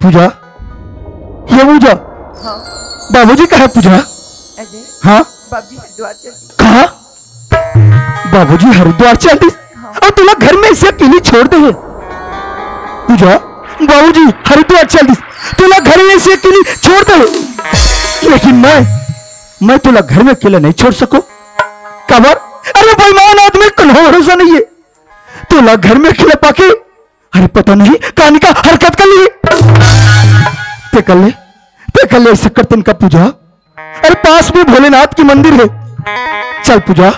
पूजा, ये पूजा। हाँ बाबूजी कहा पूजा? अजय। हाँ बाबूजी हरिद्वार चल। कहा? बाबूजी हरिद्वार चल दी और तुला घर में इसे अकेली छोड़ दे। पूजा, बाबूजी हरिद्वार चल दी, तुला घर में इसे अकेली छोड़ दे। लेकिन मैं तुला घर में अकेला नहीं छोड़ सकूं। कबर? अरे बेईमान आदमी को भरोसा नहीं है। तुला घर में अकेले पाके अरे पता नहीं कहानी का हरकत कर ली। ते कर ले ऐसा करते इनका पूजा। अरे पास में भोलेनाथ की मंदिर है, चल पूजा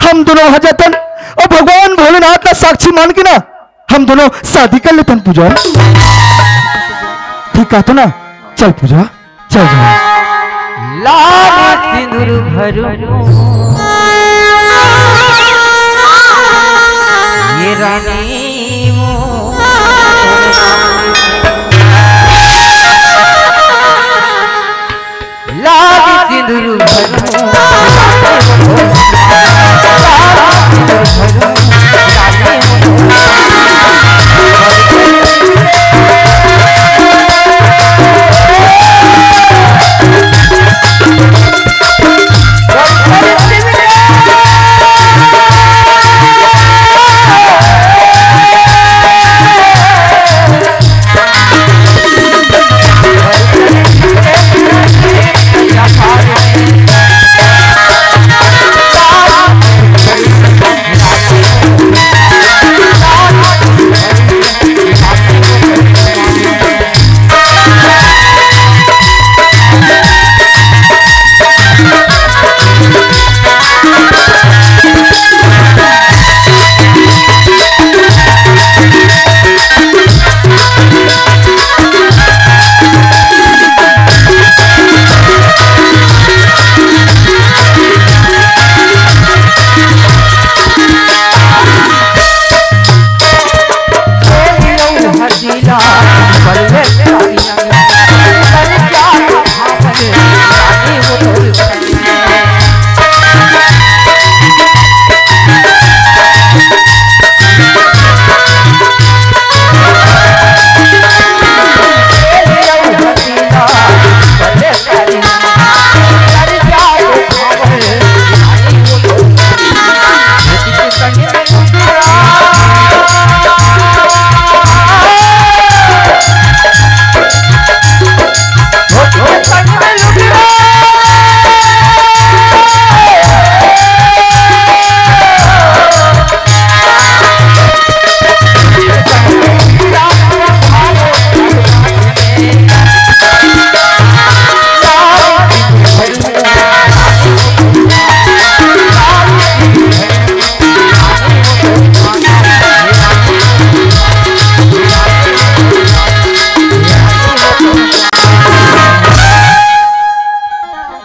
हम दोनों वहां जाते और भगवान भोलेनाथ का साक्षी मान के ना हम दोनों शादी कर लेते हैं। पूजा ठीक है तो ना? चल पूजा चल जाओ। लाल सिंदूर भरू ये रानी लाल सिंदूर भरू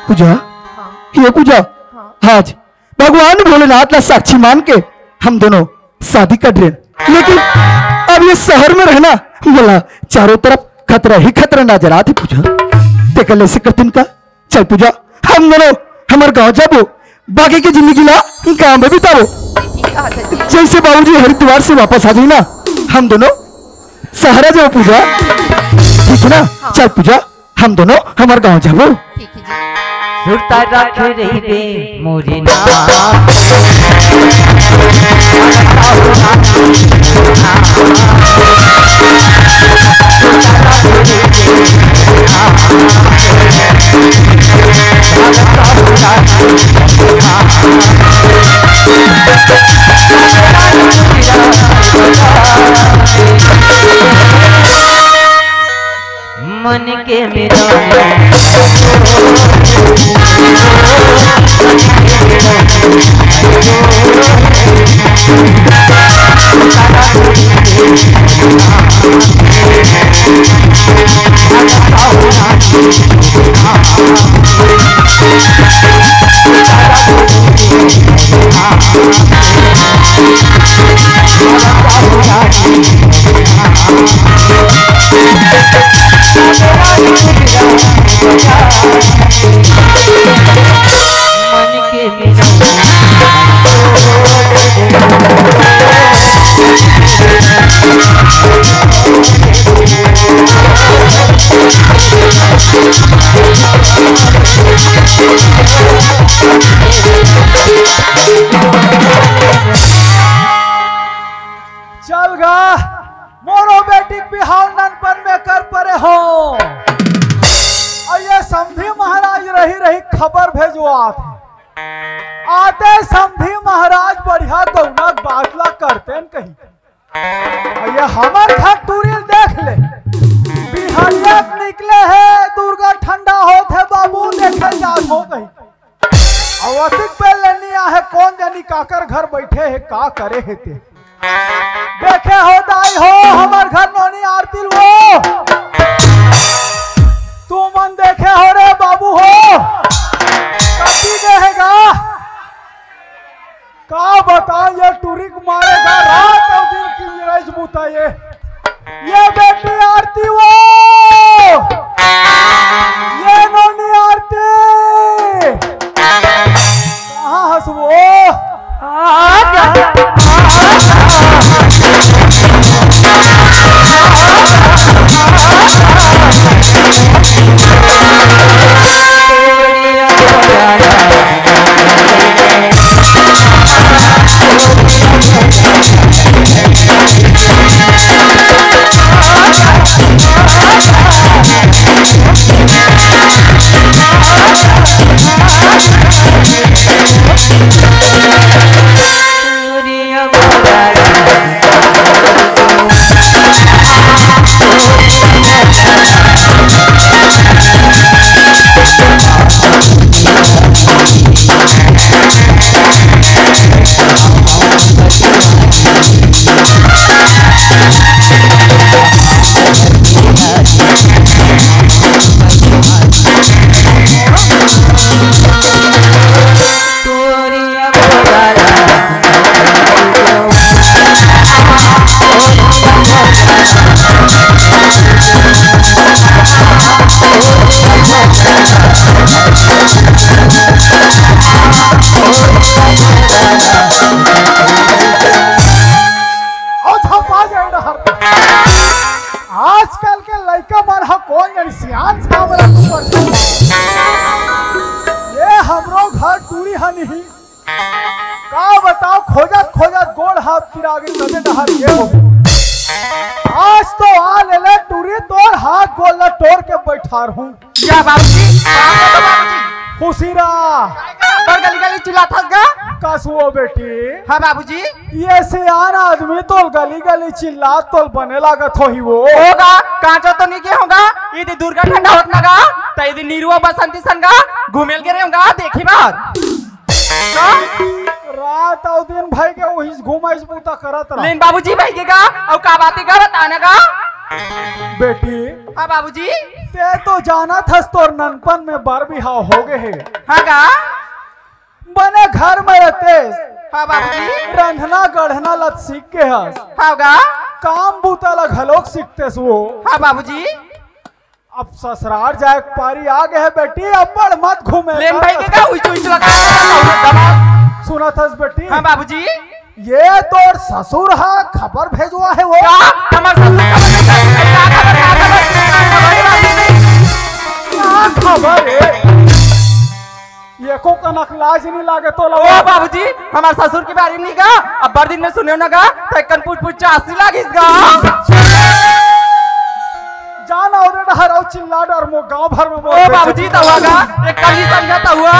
पूजा, ये पूजा आज भगवान भोलेनाथ का साक्षी मान के हम दोनों शादी कर रहे, लेकिन अब ये शहर में रहना बोला चारों तरफ खतरा ही खतरा नजर आते। पूजा देखल ऐसे करते का। चल पूजा हम दोनों हमारे गांव जाबो, बाकी की जिंदगी ला गांव में बिताओ। जैसे बाबूजी हरिद्वार से वापस आ जाए ना हम दोनों सहारा जाओ। पूजा ठीक है ना? चल पूजा हम दोनों हमारे गांव जाबो। सुरता रख रही दे मोरी ना मन के मेरा मन के चल गा मोरो बेटी बिहाव ननपन में कर परे हो। और ये समधी महाराज रही रही खबर भेजवात आते समधी महाराज बढ़िया गौना बातला करते न कहीं। और ये हमार घर टूरिल देख ले बिहारिया निकले है दुर्गा ठंडा होत है बाबू देखे जात हो कहीं। अवतिक पे लेनी है कौन जानी काकर घर बैठे है का करे है ते देखे हो दाई हो हमार घर नोनी आरती वो तू मन देखे हो रे बाबू हो कभी देगा का बता ये टूरिक मारेगा रात और दिन की लड़ाई बुता ये बेटी आरती वो ये नोनी आरती कहाँ हंसबो आजकल के लड़का मन हा कौन जानी सियान सावरा ये हमरो घर टूरी हनी का बताओ खोजत खोजत गोड़ हाथ फिरागे तबे डहर ये हो आज तो आ ले टूरी तोड़ हाथ गोल तोड़ के बैठा रहूं या बाबूजी बाबूजी खुशीरा पर गली गली चिल्लाथस गा कसुओ बेटी हां बाबूजी ये सियान आदमी तो गली गली चिल्ला तो बने लागत हो ही वो होगा कांचो तो नहीं के होगा ये दुर्गा ठंडा होत लगा त ये नीरुआ बसंती संगा घूमेल के होगा देखी बार का रात और दिन भाई के वही घुमाइस बूता करत रहा लेन बाबूजी भाई के गा और का बातें का बताने का बेटी हां बाबूजी ते तो जाना थस तोर ननपन में बार बिहाव हो गए है हां गा बने घर में रहते हां बाबूजी रंधना गढ़ना लत सीख के हस हां गा काम बूता ला घलोक सीखते वो हां बाबूजी अब ससुराल जाए पारी आ गए है बेटी अब बड़ मत घूमे लेन भाई के का उइच उइच लगा सुना थस बेटी हां बाबूजी ये तोर ससुर हा खबर भेजवा है वो का हमार ससुर क्या खबर है ये को कनक लाज नहीं लागे तो ओ बाबूजी हमार ससुर के बारे में गा अब बड़ दिन में सुनियो ना गा तकन पूछ पूछ चासी लागिस गा जाना और डहर चिल्ला डर मो गांव भर में ओ बाबूजी तो हुआ गा एक कली समझाता हुआ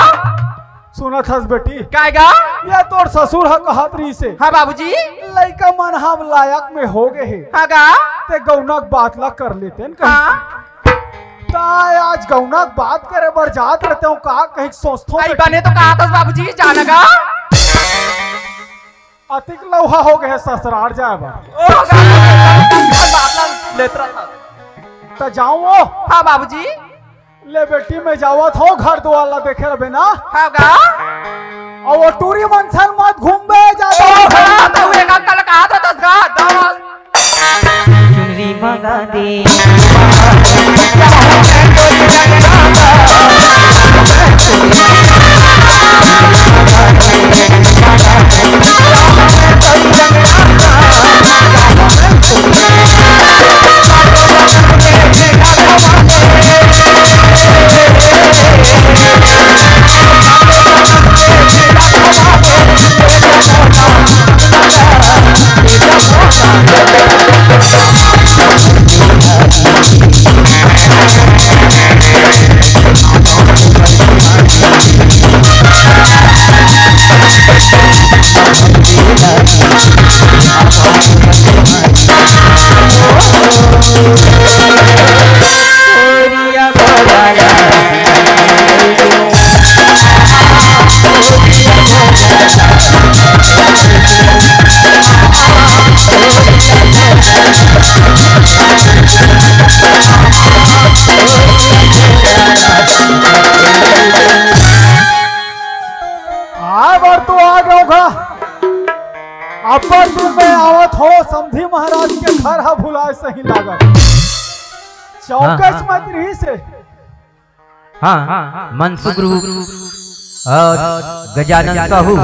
सुना थस बेटी काएगा ये तोर ससुर हा कहत रही से हां बाबूजी लइका मन हम लायक में हो गए है हां गा ते गौनक बात ला कर लेते न हां ताय आज गौनक बात करे बर जात रहते हूं का कहीं सोचतो आई बने तो कहा था बाबूजी जाना गा अतिक लौहा हो गए ससुराल जाए बा ओ गा बात ला लेत रहा त जाऊं हां बाबूजी ले बेटी में जावत हो घर द्वार देखे रहे ना हां गा और वो टूरी मनसन मत घूमबे जाता ओ गा तो एक कल कहा था दस गा दामाद चुनरी मंगा दे अपर दिन में आवत हो समधी महाराज के घर हा भुलाए सही लागत चौकस मत रही से। हाँ मनसुख और गजानन साहू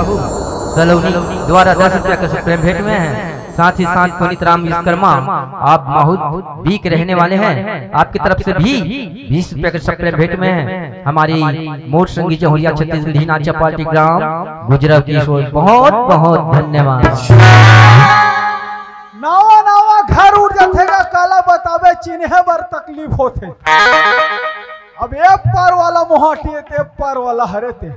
सलोनी द्वारा 10 रुपया का प्रेम भेंट में है। साथ ही साथ पुनीत राम विश्वकर्मा आप बहुत वीक रहने वाले हैं, आपकी तरफ से भी 20 रुपया का प्रेम भेंट में है। हमारी मोट संगीत जहुरिया छत्तीसगढ़ नाचा पार्टी ग्राम गुजरात किशोर बहुत बहुत धन्यवाद। नावा नावा घर उड़ जातेगा काला बतावे चिन्हे बर तकलीफ होते। अब एक पार वाला मोहाटिए ते पार वाला हरे ते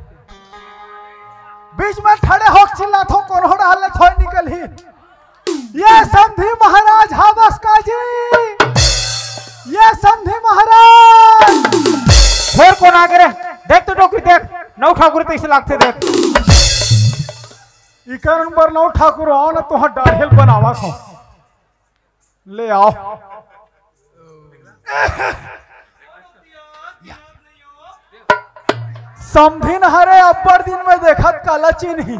बीच में खड़े हो चिल्ला थो कौन हो डाले थो निकल ही ये समधी महाराज हावस का जी, ये समधी महाराज फिर कौन आ गए देख तो टोकरी देख नौ ठाकुर तो इसे लागते देख इकर नंबर 9 ठाकुर आओ ना तो डाढ़ेल बनावा खो ले आओ। समधिन हरे अब्बर दिन में देखत काला चिन्ही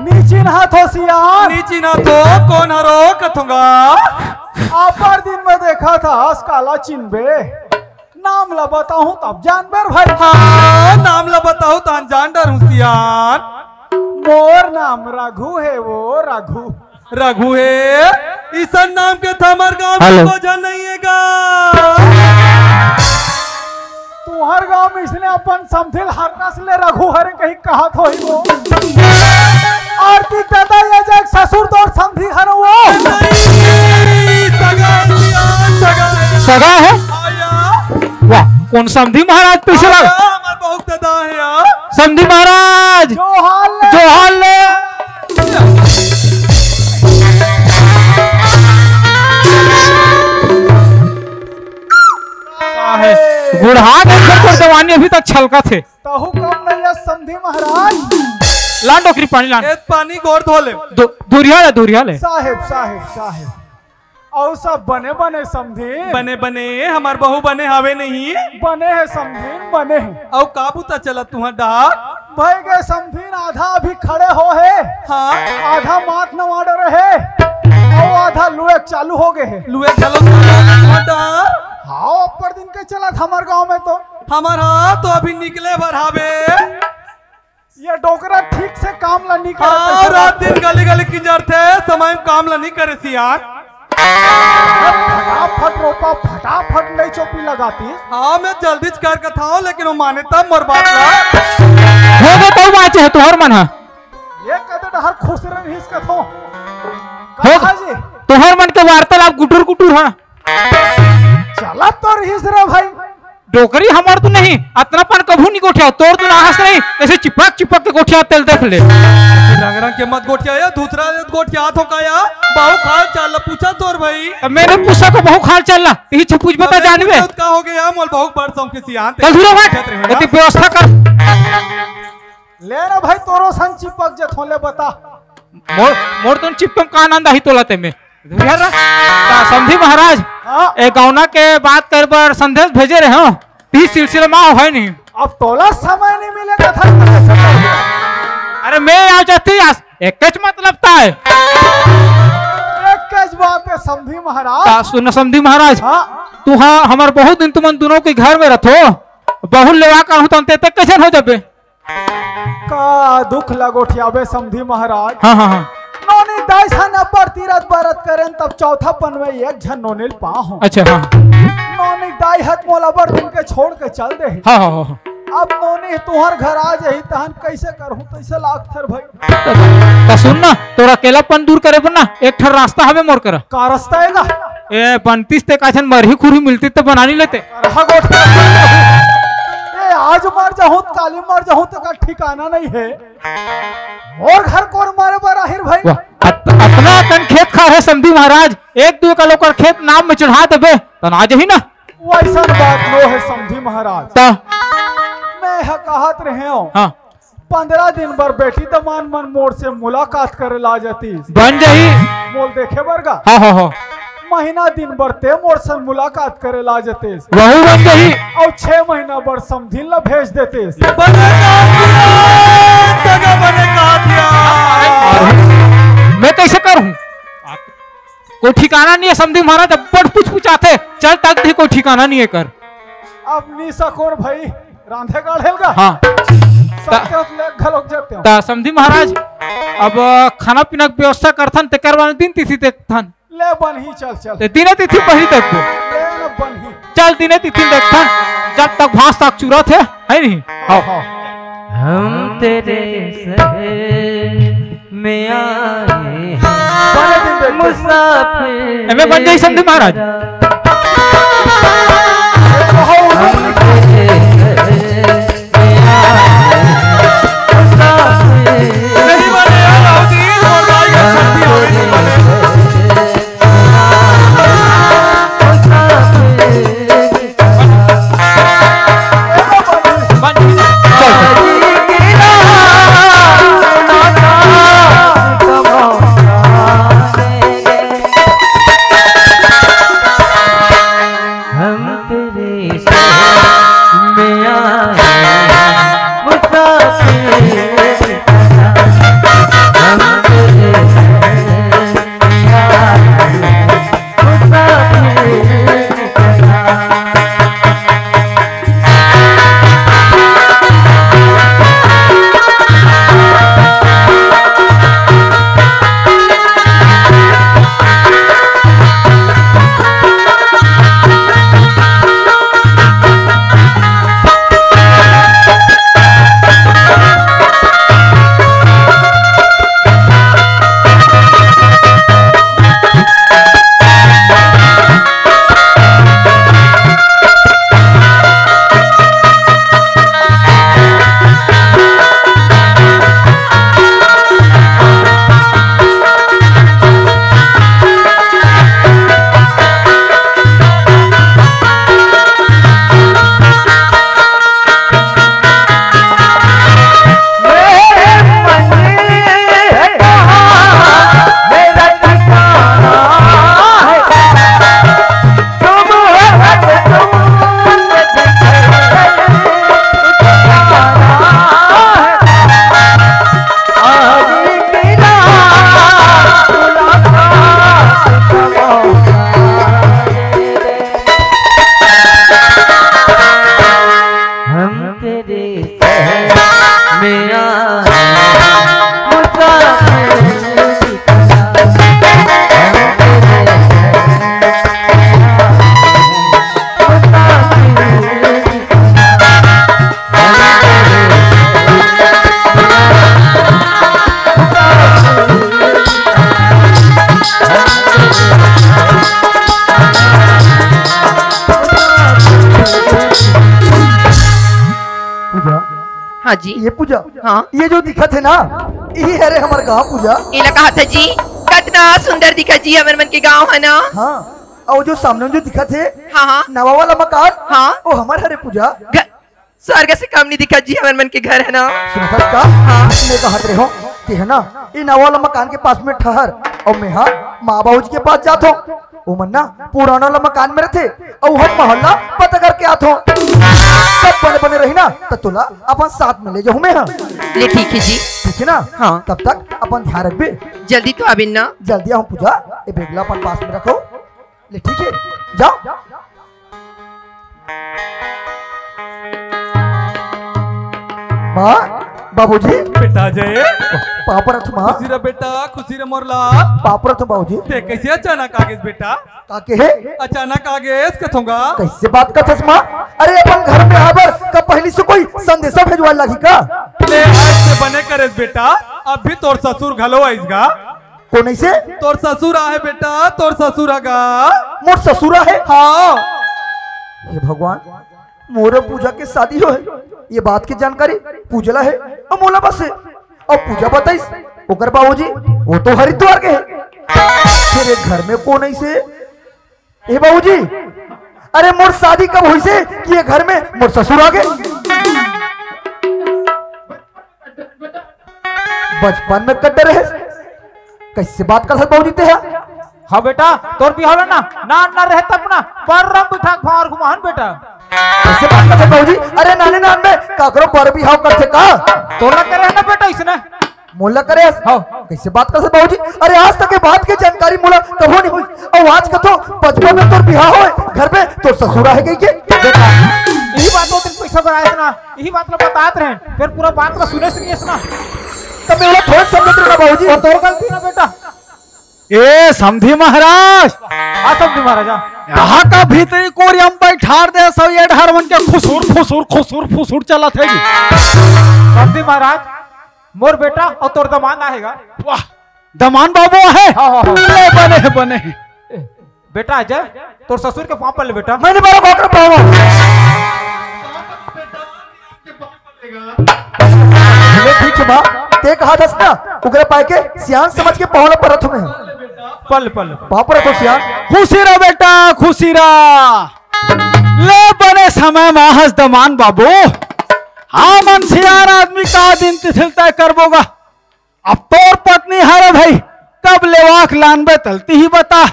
नीचिन हाथ हो सियान नीचिन हाथो कौन हरो कथूंगा अब्बर दिन में देखा था काला चिन्हबे नाम ला बताऊं तब जान बेर भाई। हाँ नाम ला बताओ तो जान डर हूँ सियान। मोर नाम रघु है वो रघु रघु है ईसा नाम के था हमारे गाँव को जान नहीं है तुम्हार गांव में इसने अपन समझिल हरना से ले रघु हरे कहीं कहा थो ही वो आरती दादा ये जग ससुर तो समझी हर वो सगा है वाह कौन समधी महाराज पीछे लगा हमारे बहुत दादा है यार समधी महाराज जो हाल ले बुढ़ा के जवानी अभी तक छलका थे तहु कम नहीं है समधी महाराज लान डोकरी पानी लान पानी गोर धो ले दूरिया ले साहेब साहेब साहेब और सब बने बने समधी बने बने हमार बहू बने हवे नहीं बने है समधी बने है और काबूता चला तुम्हारा डाक भाई गए समधी आधा अभी खड़े हो है हाँ आधा माथ नवाड़ रहे और आधा लुए चालू हो गए है लुए चलो हाँ ऊपर दिन के चला था हमारे गांव में तो हमारा तो अभी निकले बढ़ावे ये डोकरा ठीक से काम ला नहीं करे रात दिन गली गली किंजर थे समय काम ला नहीं करे सियार फटाफट रोपा फटाफट नहीं चौपी लगाती। हाँ मैं जल्दी कर के था लेकिन वो माने तब मोर बात ला हो गए तो बात है तोहर मन है ये कदे हर खुश रह हिस का थो हो जी तोहर मन के वार्तालाप गुटुर गुटुर है चला तो रहीस रे भाई डोकरी हमार तो नहीं अतना पान कभू नहीं गोठिया तोड़ तो नाहस नहीं ऐसे चिपक चिपक के गोठिया तेल देख ले रंग रंग के मत गोठिया या दूसरा गोठिया हाथों का या बाहु खाल चल पूछा तोर भाई मैंने पूछा को बहु खाल चल रहा यही छपूछ बता जानवे का हो गया मोल बहु बड़ सम के सियान चल धुरो मत एती व्यवस्था कर ले रे भाई तोरो सन चिपक जे थोले बता मोर तो चिपकम का आनंद ही तोलाते में समधी महाराज एक गौना के बात कर पर संदेश भेजे रहे हो इस सिलसिले में है नहीं अब तोला समय नहीं मिलेगा था अरे मैं यहाँ चाहती एक मतलब था एक बात है समधी महाराज सुन समधी महाराज तू हाँ हमारे बहुत दिन तुम दोनों के घर में रहो बहु लेवा कर हूँ ते कैसे हो जाबे का दुख लगोठियाबे समधी महाराज। हाँ हाँ हाँ नोनी दाई सन अब्बर तीरथ बरत करें तब चौथा पन में एक झन नोनिल पा हो। अच्छा हाँ नोनी दाई हत मोला बर दिन के छोड़ के चल दे हाँ हाँ हाँ अब नोनी तुहर घर आ जाही तहन कैसे करहूं तैसे लाग थर भाई। तो सुन ना, तोरा अकेलापन दूर करे पर ना एक ठर रास्ता हवे मोर कर। का रास्ता हैगा? ए बनतीस ते काछन मरही खुरी मिलती तो बना नहीं लेते। रहा गोठ ए आज मर जाऊं काली मर जाऊं तो का ठिकाना नहीं है। और घर कौन मारे बर आहिर भाई? अपना कन खेत खा है समधी महाराज, एक दो का लोकर खेत नाम में चढ़ा देबे तो ना जही ना। वैसा बात लो है समधी महाराज। ता मैं कहत रहे हूँ हाँ 15 दिन बर बेटी दमान मन मोड़ से मुलाकात करे ला जाती बन जही। मोल देखे बरगा। हाँ हाँ हाँ महीना दिन बर ते मोड़ से मुलाकात करे ला जाते वही बन जही। और 6 महीना बर समधिन ला भेज देते। मैं कैसे करूं? कोई ठिकाना नहीं है समधी महाराज, अब बड़ पूछाते चल तक भी कोई ठिकाना नहीं है कर। अब नी सकोर भाई रांधे गाढ़ेलगा। हाँ घलोक जाते हो ता समधी महाराज अब खाना पीना की व्यवस्था करथन ते करवाने दिन तिथि देखथन। ले बनही चल चल ते दिने तिथि पही देखबो। ले न बनही चल दिने तिथि देखथन जब तक भास तक चूरत है नहीं। हाँ हाँ हम तेरे शहर में आए बड़े दिन देख मुसाफिर। एमे बन जाई समधी महाराज। हम तेरे शहर में आए मुसाफिर। नहीं बने अलाउद्दीन और भाई का शक्ति और नहीं बने। हाँ जी ये पूजा। हाँ ये जो दिखत है ना यही है रे हमारे गाँव पूजा। इला कहा था जी कितना सुंदर दिखा जी हमारे मन के गांव है ना। हाँ और जो सामने जो दिखत है हाँ हाँ नवा वाला मकान हाँ वो हमारे हरे पूजा। स्वर्ग से कम नहीं दिखा जी हमारे मन के घर है ना। सुनता का हाँ मैं कहत रहे हो कि है ना ये नवा वाला मकान के पास में ठहर और मैं हाँ माँ बाबू के पास जाता हूँ। वो मन ना पुराना वाला मकान में रहते और हम मोहल्ला पता करके आता हूँ। सब बने बने रही ना तो तुला अपन साथ में ले जाऊँ मैं। हाँ ले ठीक है जी। ठीक है ना। हाँ तब तक अपन ध्यान रखबे। जल्दी तो अभी ना। जल्दी आओ पूजा ये बेगला अपन पास में रखो। ले ठीक है जाओ। माँ बाबूजी बेटा जय पापरथ माँ खुशी रे बेटा खुशी रे मोरला। पापरथ बाबूजी ते कैसे अचानक आ गए बेटा? काके है अचानक आ गए कथोंगा कैसे बात करथस माँ? अरे अपन घर में आबर कब पहले से कोई संदेशा भेजवा लगी का? ले ऐसे बने करे बेटा, अब भी तोर ससुर घलो आइसगा। कोने से? तोर ससुर आहे बेटा, तोर ससुर आगा। मोर ससुरा है? हाँ। हे भगवान, मोर पूजा के शादी हो है, ये बात की जानकारी पूजला है और मोला बस है। और पूजा बताइस ओकर बाबूजी वो तो हरिद्वार के है, फिर एक घर में कौन ऐसे? हे बाबूजी, अरे मोर शादी कब हुई से कि ये घर में मोर ससुर आ गए? बचपन में कट्टर है, कैसे बात कर सकते बाबूजी ते? हाँ बेटा, तोर भी होला ना ना ना रहे तब ना परम बिठा भार घुमान बेटा। कैसे बात करते बाबूजी? अरे नाने नान में काकरो पर भी हाव करते का? तोला करे है ना बेटा इसने मोला करे हाँ। कैसे बात कर सकते बाबूजी? अरे आज तक के बात की जानकारी मोला कभी नहीं हुई, और आज का तो बचपन में तोर बिहार हो घर पे तोर ससुरा है के देखा। यही बात वो दिन पैसा बनाए ना, यही बात लोग बताते रहे, फिर पूरा बात का सुने सुनिए ना, तब मैं थोड़ा समझ रहा बाबूजी। और तोर गलती ना बेटा। ए समधी महाराज, हाँ समधी महाराजा, यहाँ का भीतरी कोरियम बैठार दे सो ये ढारवन के खुसूर खुसूर खुसूर फुसूर चला थे। समधी महाराज, मोर बेटा और तोर दमान आएगा। वाह, दमान बाबू है। हाँ हाँ हाँ। ले बने बने बेटा अजय, तोर ससुर के पाँव पर ले बेटा। मैंने बारा बाकर पावा ले ठीक है बा, ते कहा दस ना उगरे पाए के सियान समझ के पहुला परत में पल पल वहां पर तो सियान। खुशी रहा बेटा, खुशी रहा। ले बने समय माहस दमान बाबू, हाँ मन सियार आदमी का दिन तिथिल तय करबोगा। अब तोर पत्नी हरे भाई कब लेवाक लानबे तलती ही बता।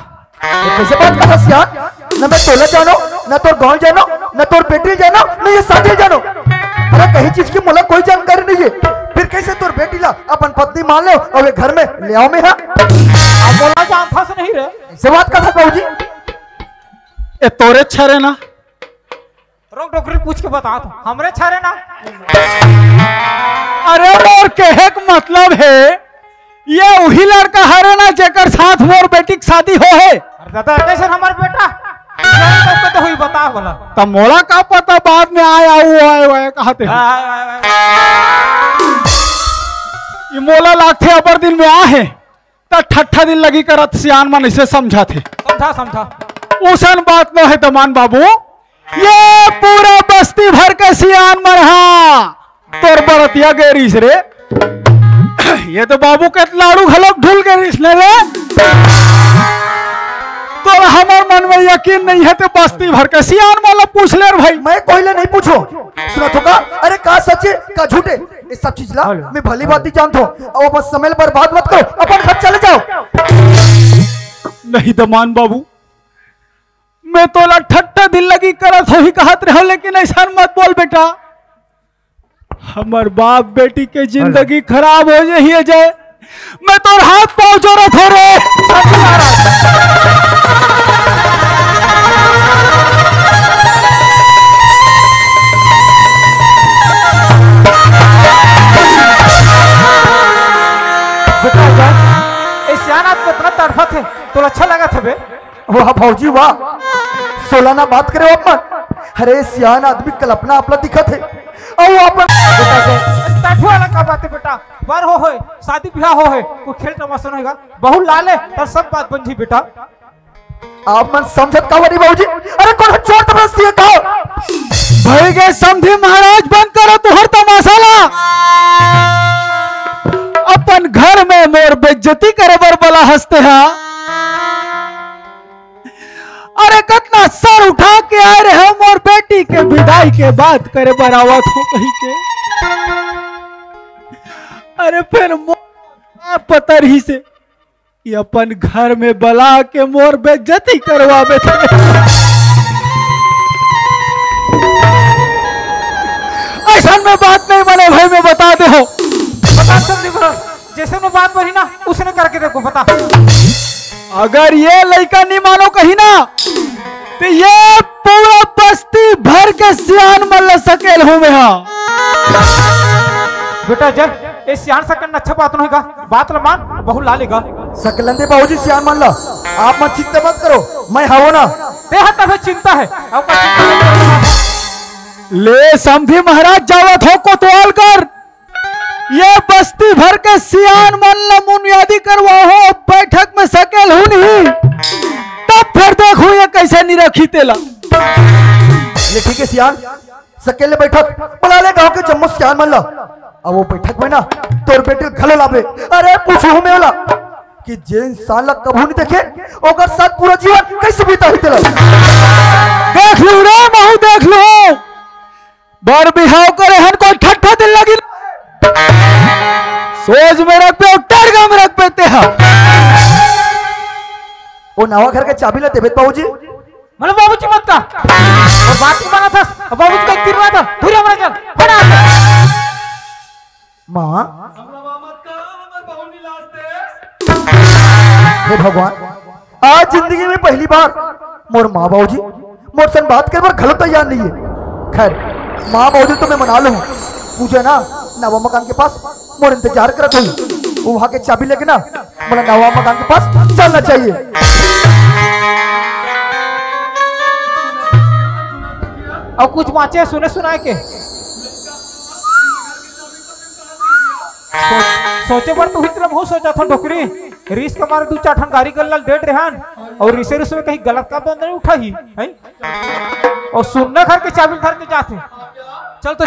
कैसे बात कर सियान? न मैं तोला जानो, न तोर गांव जानो, न तोर बेटी जानो, न ये शादी जानो। अरे कहीं चीज की मुला कोई जानकारी नहीं है, फिर कैसे तोर बेटी ला अपन पत्नी मान ले और वे घर में ले आओ में? अब बोला जानता से नहीं रहे। ऐसे बात कर सकता जी? ए तोरे छरे ना? रोक डॉक्टर पूछ के बता तो हमरे छरे ना। अरे मोर कहे का मतलब है ये वही लड़का हरे ना जेकर साथ मोर बेटी की शादी हो है। अरे दादा कैसे हमार बेटा तो हुई बता बोला। तब मोला का पता बाद में आया आए कहते ये मोला लागथे अबर दिन में आ है तो ठट्ठा दिन लगी करत सियान मन इसे समझा थे। समझा समझा उसन बात न है दमान बाबू, ये पूरा बस्ती भर के सियान मन हा तोर बरतिया गेरीस रे। ये तो बाबू के लाड़ू घलोक ढुल गेरीस ले रे। तो हमार मन में यकीन नहीं है तो बस्ती भर के सियान वाला पूछ ले भाई। मैं कोई ले नहीं पूछो सुना तो का? अरे का सच्चे का झूठे ये सब चीज ला मैं भली बात ही जानता हूँ, और बस समय बर्बाद मत करो, अपन घर चले जाओ। नहीं दमान बाबू, मैं तो ठट्टा दिल लगी करत हो ही कहत रहो, लेकिन ऐसा मत बोल बेटा। हमार बाप बेटी के जिंदगी खराब हो जाए, मैं तो हाथ पाँव जोड़त हो रे। इतना तड़फा थे तो अच्छा लगा था बे। वाह भौजी वाह, सोलाना बात करे अपन। अरे सियान आदमी कल्पना अपना दिखत है और वो अपन वाला का बात है बेटा। बार हो है शादी ब्याह हो है, कोई खेल तमाशा होगा, बहु लाले तो सब बात बन जी बेटा। आप मन समझत का बड़ी बाबूजी? अरे कौन चोर तमस्ती है का? भाई गए समझी महाराज, बंद करो तुहर तमाशा ला। अपन घर में मोर बेइज्जती करे बर बला हंसते हैं। अरे कितना सर उठा के आए रहे हो मोर बेटी के विदाई के बात करे बरावत हो कहीं के। अरे फिर मोर पतर ही से कि अपन घर में बला के मोर बेइज्जती करवावे थे। ऐसा में बात नहीं बने भाई, मैं बता दे हो। बता जैसे में बात बनी ना उसने करके देखो बता। अगर ये लड़का नहीं मानो कहीं ना तो ये पूरा बस्ती भर के सियान मल्ल सकेल हूं मैं। बेटा जय ये सियान सकन अच्छा बात नहीं का, बात ल मान बहु ला लेगा। सकलंदे बाबूजी सियान मान ला, आप मत चिंता मत करो, मैं हावो ना। तेहा तब चिंता है अब का चिंता ले समधी महाराज जावत हो कोतवाल कर, ये बस्ती भर के सियान मन ला बुनियादी करवा हो बैठक में सकेल हूं नहीं, तब फिर देखो ये कैसे नहीं रखी तेला। ये ठीक है सियान, सकेले बैठक बुला ले गांव के जम्मू सियान मन ला। अब वो बैठक में ना तोर बेटे घलो लावे। अरे पूछो में वाला कि जे इंसान ला कभू नहीं देखे ओकर साथ पूरा जीवन कैसे बीता ही तेला। देख लू रे महू देख लू, बर बिहाव करे हन कोई ठट्ठा दिल लगी, सोच में रख पे टरगा में रख पे तेहा। वो नवा घर के चाबी ला देबे बाबूजी। मतलब बाबूजी मत का और बात की बना था बाबूजी का तीर मारा था दूर हमारा चल बना मां। हे भगवान, आज जिंदगी में पहली बार मोर माँ बाबूजी मोर सन बात कर गलत तैयार नहीं है। खैर माँ बाबूजी तो मैं मना लूँ, मुझे ना नवा मकान के पास मोर इंतजार करत हुई, वो वहां के चाबी लेके ना मतलब नवा मकान के पास चलना चाहिए। और कुछ बाचे सुने सुनाए के सोचे पर तू इतना बहुत सोचा था डोकरी रिस के मारे 2-4 ठन गाड़ी गल्ला डेट रहन और रिसे में कहीं गलत काम तो नहीं उठा ही है और सुनने घर के चाबी धर के जाते। चल तो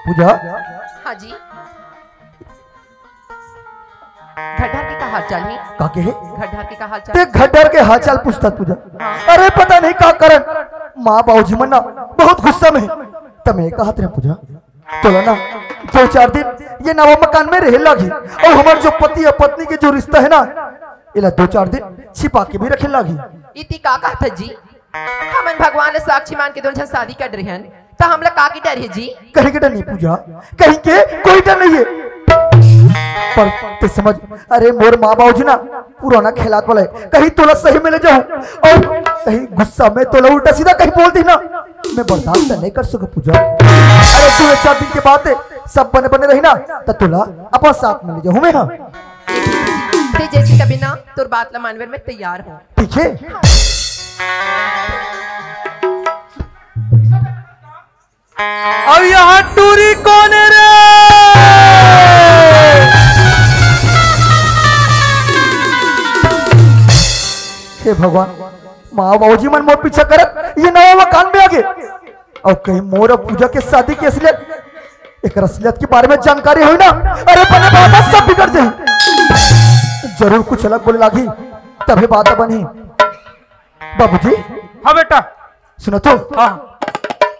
पूजा। हाँ जी, घटार के का हाल चाल है? काके है घटार के का हाल चाल? ते घटर के हाल चाल पूछता पूजा। अरे पता नहीं का करन माँ बाबूजी मन्ना बहुत गुस्सा में तब मैं कहा तेरे पूजा तोला ना 2-4 दिन ये नवा मकान में रह लगी और हमारे जो पति और पत्नी के जो रिश्ता है ना इला 2-4 दिन छिपा के भी रखे लगी। इतनी का कहता जी, हमन भगवान ने साक्षी मान के दोनों शादी कर रहे हैं तो हमला का की डर है जी? कहीं के डर नहीं पूजा, कहीं के कोई डर नहीं है, पर ते समझ। अरे मोर माँ बाबूजी ना पुराना खेलात वाला है, कहीं तोला सही में ले जाऊं और कहीं गुस्सा में तोला उल्टा सीधा कहीं बोलती ना मैं बर्दाश्त नहीं कर सकूं पूजा। अरे तू 4 दिन के बाद सब बने बने रही ना तो तोला अपन साथ में ले जाऊं मैं। हाँ ते जैसी कभी ना तोर बात ला मानवर में तैयार हूँ। ठीक है। अब यहाँ टूरी कौन है रे? हे भगवान, माँ बाबूजी मन मोर पीछा करत ये नवा मकान में आ गए और कहीं मोर और पूजा के शादी की असलियत एक असलियत के बारे में जानकारी हुई ना अरे बने बात सब बिगड़ जाए। जरूर कुछ अलग बोले लागी तभी बात बनी। बाबूजी। हाँ बेटा सुनो तो। हाँ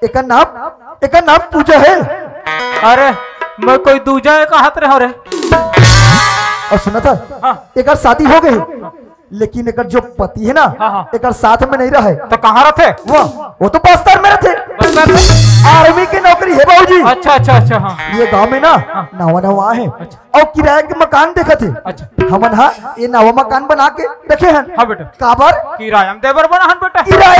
एक नाम पूजा है। अरे मैं कोई दूजा का हाथ रहा रे और सुना था हाँ। एक शादी हो गई लेकिन एक जो पति है ना हाँ। एक साथ में नहीं रहे तो कहाँ रहते? वो तो पास्तर में रहते, आर्मी की नौकरी है बाबूजी। अच्छा अच्छा अच्छा हाँ। ये गांव में ना नवा है और किराए के मकान देखे थे। अच्छा हमन हाँ ये नवा मकान बना के रखे हैं। हाँ बेटा। काबर किराया में देवर बना हन बेटा। किराए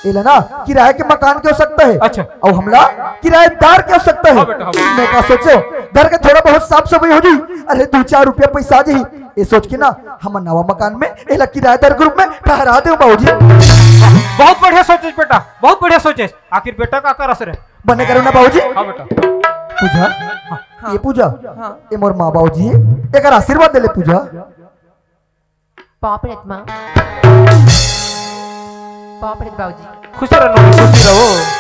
इला ना किराए के मकान के हो सकता है। अच्छा। और हमला किराएदार के हो सकता है। हाँ बेटा, हाँ बेटा। मैं क्या सोचो घर के थोड़ा बहुत साफ सफाई हो जाए, अरे 2-4 रुपया पैसा आ जाए ये सोच के ना हम नवा मकान में इला किराएदार ग्रुप में ठहरा दे बाबूजी। बहुत बढ़िया सोचे बेटा, बहुत बढ़िया सोचे। आखिर बेटा का रस रे बने करो ना बाबूजी। हाँ बेटा। पूजा हाँ। ये पूजा हाँ। ये मोर माँ बाबूजी एक आशीर्वाद दे ले पूजा। पाप रे माँ, पाप रे बाबूजी। खुश रहो।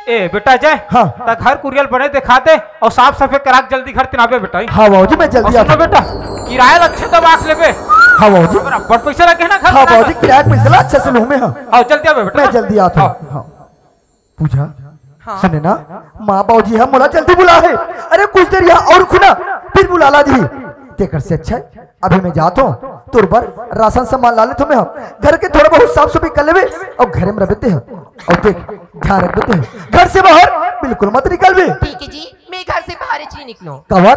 ए बेटा जाए हाँ। ता घर कुरियल बने दिखा दे और साफ सफाई करा के जल्दी घर तिनाबे बेटा। हाँ बाबूजी मैं जल्दी और आता सुनो बेटा किराया अच्छे दबाक लेबे। हाँ बाबूजी। बड़ पैसा लगे ना घर हाँ बनाने बाबूजी किराया का पैसा अच्छे से लूँ मैं। हाँ हाँ जल्दी आवे बेटा। मैं जल्दी आता हाँ। हूँ। हाँ पूजा हाँ। सुने ना माँ बाबूजी हम मोला जल्दी बुला है, अरे कुछ देर यहाँ और खुना फिर बुला ला दी तेकर से अच्छा है अभी मैं जाता हूँ तुर पर राशन सामान ला लेते मैं घर के थोड़ा बहुत साफ सफाई कर लेवे और घर में रहते हैं और देख ध्यान रख देते हैं घर से बाहर बिल्कुल मत निकल वे। ठीक है जी, मैं घर से बाहर ही निकलूं। कवर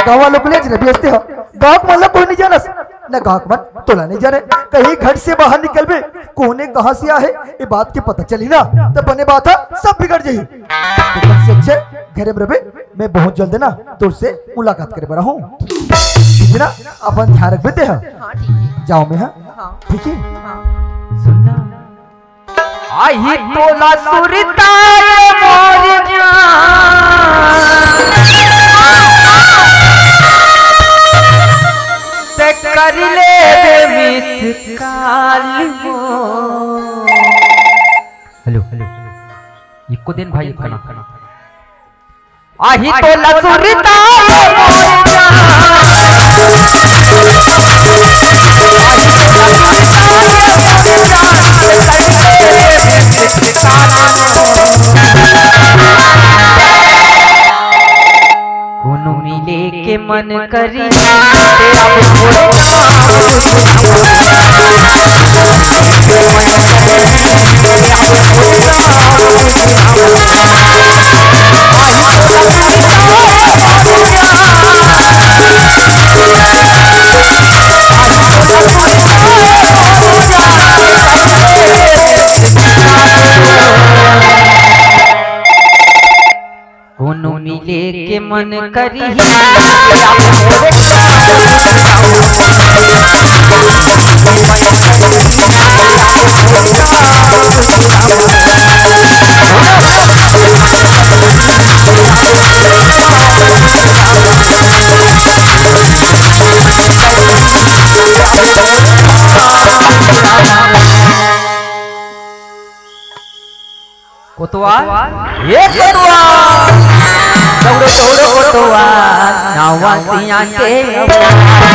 गाँव लोग ले जने बेचते हो गाँव मतलब कोई नहीं जानस न गाकमन तोला नहीं जाने कहीं घर से बाहर निकल बे कोने कहां से आए ये बात के पता चली ना तब बने बात है सब बिगड़ जाही तो अच्छे घरे में रहे मैं बहुत जल्द ना तुझसे मुलाकात करे बड़ा हूँ ठीक है ना अपन ध्यान रख बेटे हैं हाँ ठीक है जाओ मैं हाँ हाँ ठीक है हाँ सुनना आई तोला सुरता मोर जान ते कर ले मिस काल वो हेलो इको दिन भाई इतना आही तोला सुरता मोर कोनो मिले के मन करी कोनो मिले के मन करी कोतवाल ये कोतवाल दौड़ो दौड़ो कोतवाल नावासिया के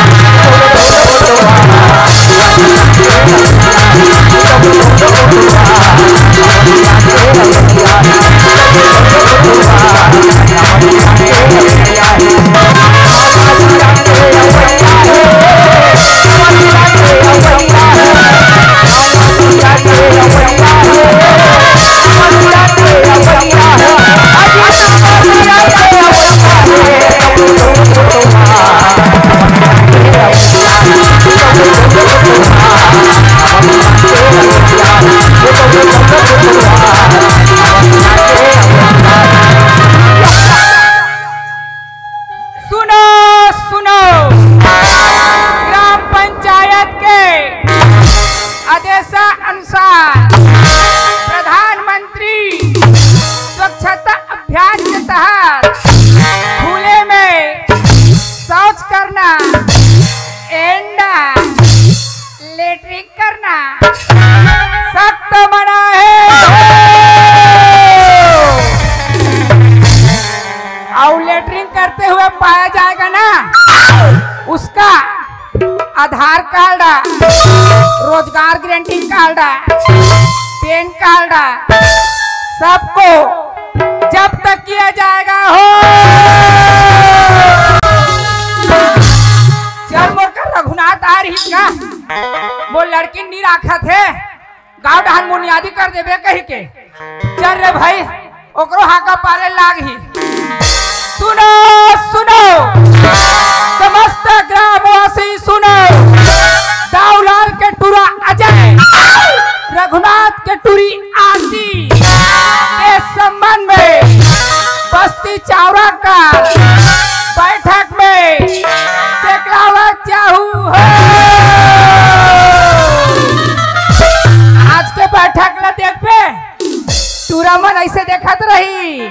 आधार कार्ड रोजगार गारंटी कार्ड पैन कार्ड सबको जब तक किया जाएगा हो चल मोर रघुनाथ आ रही का वो लड़की नहीं रखा थे गाँव डहान बुनियादी कर देवे कही के चल रे भाई ओकरो हाका पारे लाग ही सुनो सुनो समस्त ग्रामवासी सुनो दाऊलाल के टूरा अजय रघुनाथ के टूरी आरती के संबंध में बस्ती चावरा का बैठक में देखलावा चाहू है आज के बैठक ला देख पे टूरा मन ऐसे देखत रही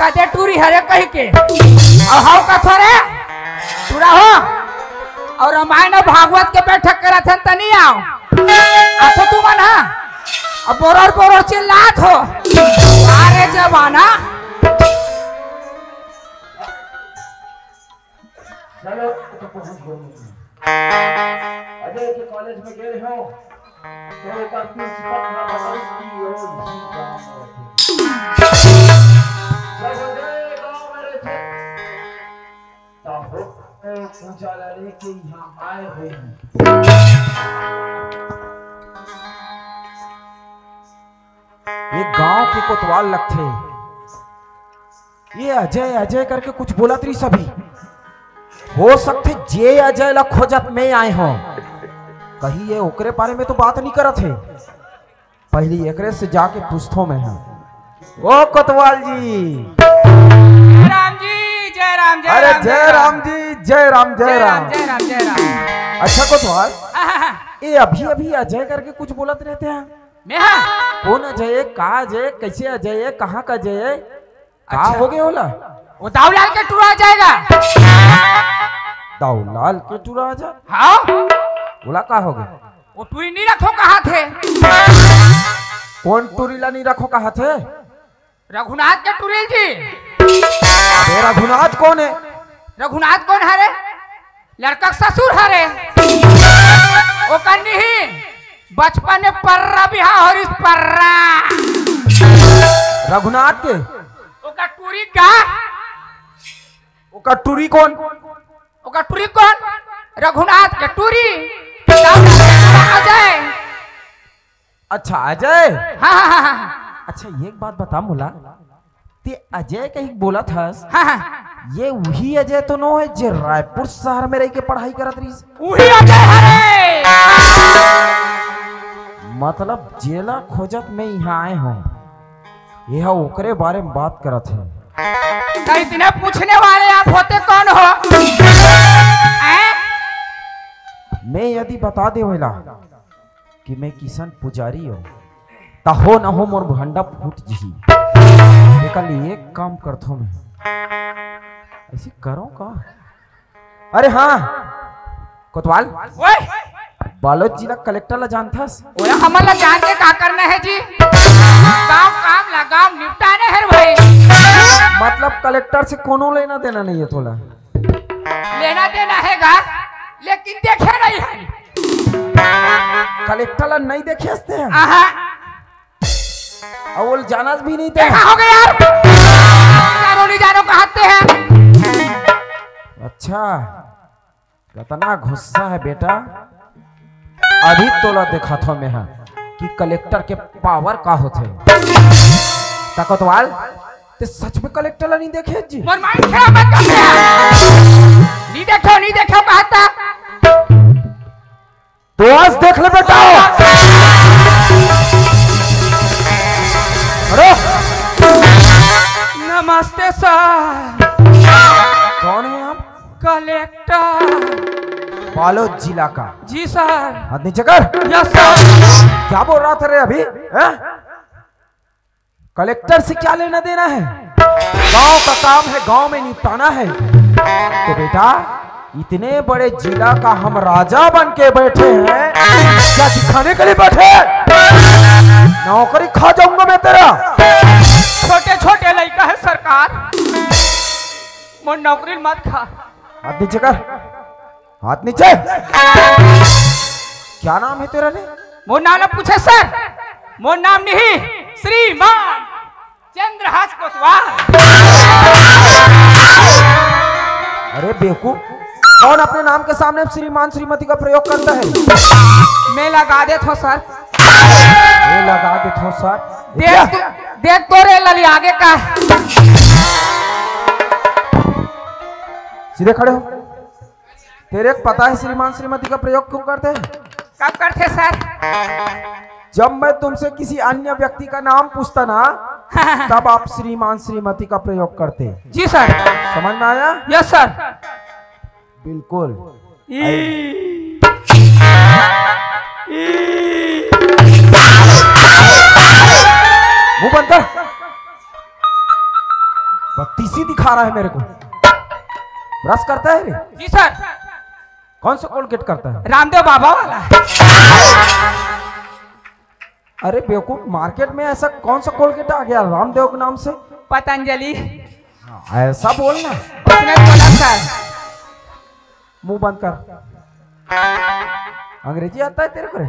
कदे टूरी हरे कही के और हाउ का थोड़े टूरा हो और रामायण और भागवत के बैठक करा थे तनी आओ अच्छा तू मन हा अब बोरोर बोरोर चिल्लात हो अरे जमाना चलो तो पहुंच गए अजय के कॉलेज में गए हो तो एक प्रिंसिपल ना बताओ की गांव में रहते तो पूछा लड़े कि यहाँ आए हुए हैं ये गांव के कोतवाल लगते ये अजय अजय करके कुछ बोला तरी सभी हो सकते जे अजय ला खोजत में आए हो, कहीं ये ओकरे बारे में तो बात नहीं करत है। पहली एकरे से जाके पूछतो में है। ओ कोतवाल जी, राम जी, जय राम, जय अरे राम, जय राम जी, जय राम, जय राम। जय राम, जय राम। अच्छा कोतवाल, ये अभी अभी अजय करके कुछ बोलत रहते हैं। मैं हाँ? कौन अजय, का अजय, कैसे अजय, कहाँ का अजय, का अच्छा। हो गया होला? वो दाऊलाल के टूरा जाएगा। दाऊलाल के टूरा अजय? हाँ, बोला का हो गया? वो टूरी नहीं रखो कहा थे। कौन टूरीला नहीं रखो कहा थे? रघुनाथ के टूरिल जी। अबे रघुनाथ कौन है? रघुनाथ कौन है रे? लड़का ससुर है रे। वो कन्नी ही बचपन में पर्रा बिहार और इस पर्रा रघुनाथ के ओका टूरी का, ओका टूरी कौन? ओका टूरी कौन? रघुनाथ के टूरी अजय। अच्छा अजय। हाँ हाँ हाँ। अच्छा एक बात बता मुला, ते अजय कहीं बोला था हाँ, ये वही अजय तो नो है जो रायपुर शहर में रह के पढ़ाई करत रही? वही अजय है। मतलब जेला खोजत में यहाँ आए हो, यह ओकरे बारे में बात करत है। तो इतने पूछने वाले आप होते कौन हो? मैं यदि बता दे होला कि मैं किशन पुजारी हूँ, ता हो न हो मोर भंडा फूट जी। कल एक काम करता हूँ मैं, ऐसे करो का? अरे हाँ कोतवाल, बालोद जिला कलेक्टर ला जानथस? ओए हमला जान के का करना है जी? गांव काम ला गांव निपटाने है भाई। मतलब कलेक्टर से कोनो लेना देना नहीं है थोड़ा? लेना देना हैगा, लेकिन देखे नहीं है। कलेक्टर ला नहीं देखे हंसते हैं? आहा, और जाना भी नहीं थे? देखा हो गया यार, जानो नहीं जानो कहते हैं। अच्छा कितना गुस्सा है बेटा, अभी तोला देखा था मैं कि कलेक्टर के पावर का होते। कोतवाल ते सच में कलेक्टर ला नहीं देखे जी? मोर माइंड खराब मत कर दे। नहीं देखो कहता तो आज देख ले बेटा। अरे नमस्ते सर। कौन है आप? कलेक्टर बालोद जिला का? जी सर। हाथ नीचे कर। Yes sir. क्या बोल रहा था रे अभी? कलेक्टर से क्या लेना देना है? गांव का काम है, गांव में निपटाना है। तो बेटा इतने बड़े जिला का हम राजा बन के बैठे हैं, क्या दिखाने के लिए बैठे? नौकरी खा जाऊंगा मैं तेरा। छोटे छोटे लड़का है सरकार, मोर नौकरी मत खा। हाथ नीचे कर, हाथ नीचे। क्या नाम है तेरा? ने मोर नाम न पूछे सर, मोर नाम नहीं श्रीमान चंद्रहास कोतवाल। अरे बेवकूफ, कौन अपने नाम के सामने श्रीमान श्रीमती का प्रयोग करता है? मैं लगा दे थो सर। ये लगा दे थो सर। देख तो रे लली आगे का। सीधे खड़े हो। तेरे को पता है श्रीमान श्रीमती का प्रयोग क्यों करते हैं? कब करते सर? जब मैं तुमसे किसी अन्य व्यक्ति का नाम पूछता ना, तब आप श्रीमान श्रीमती का प्रयोग करते। जी सर। समझ में आया? Yes sir. बिल्कुल। मुंह बंद कर। बत्तीसी दिखा रहा है मेरे को। ब्रश करता है रे? जी सर। कौन सा कोलगेट करता है? रामदेव बाबा वाला। अरे बेवकूफ, मार्केट में ऐसा कौन सा कोलगेट आ गया रामदेव के नाम से? पतंजलि। ऐसा बोलना। उसने बोला सर। मुंह बंद कर। अंग्रेजी आता है तेरे को रे?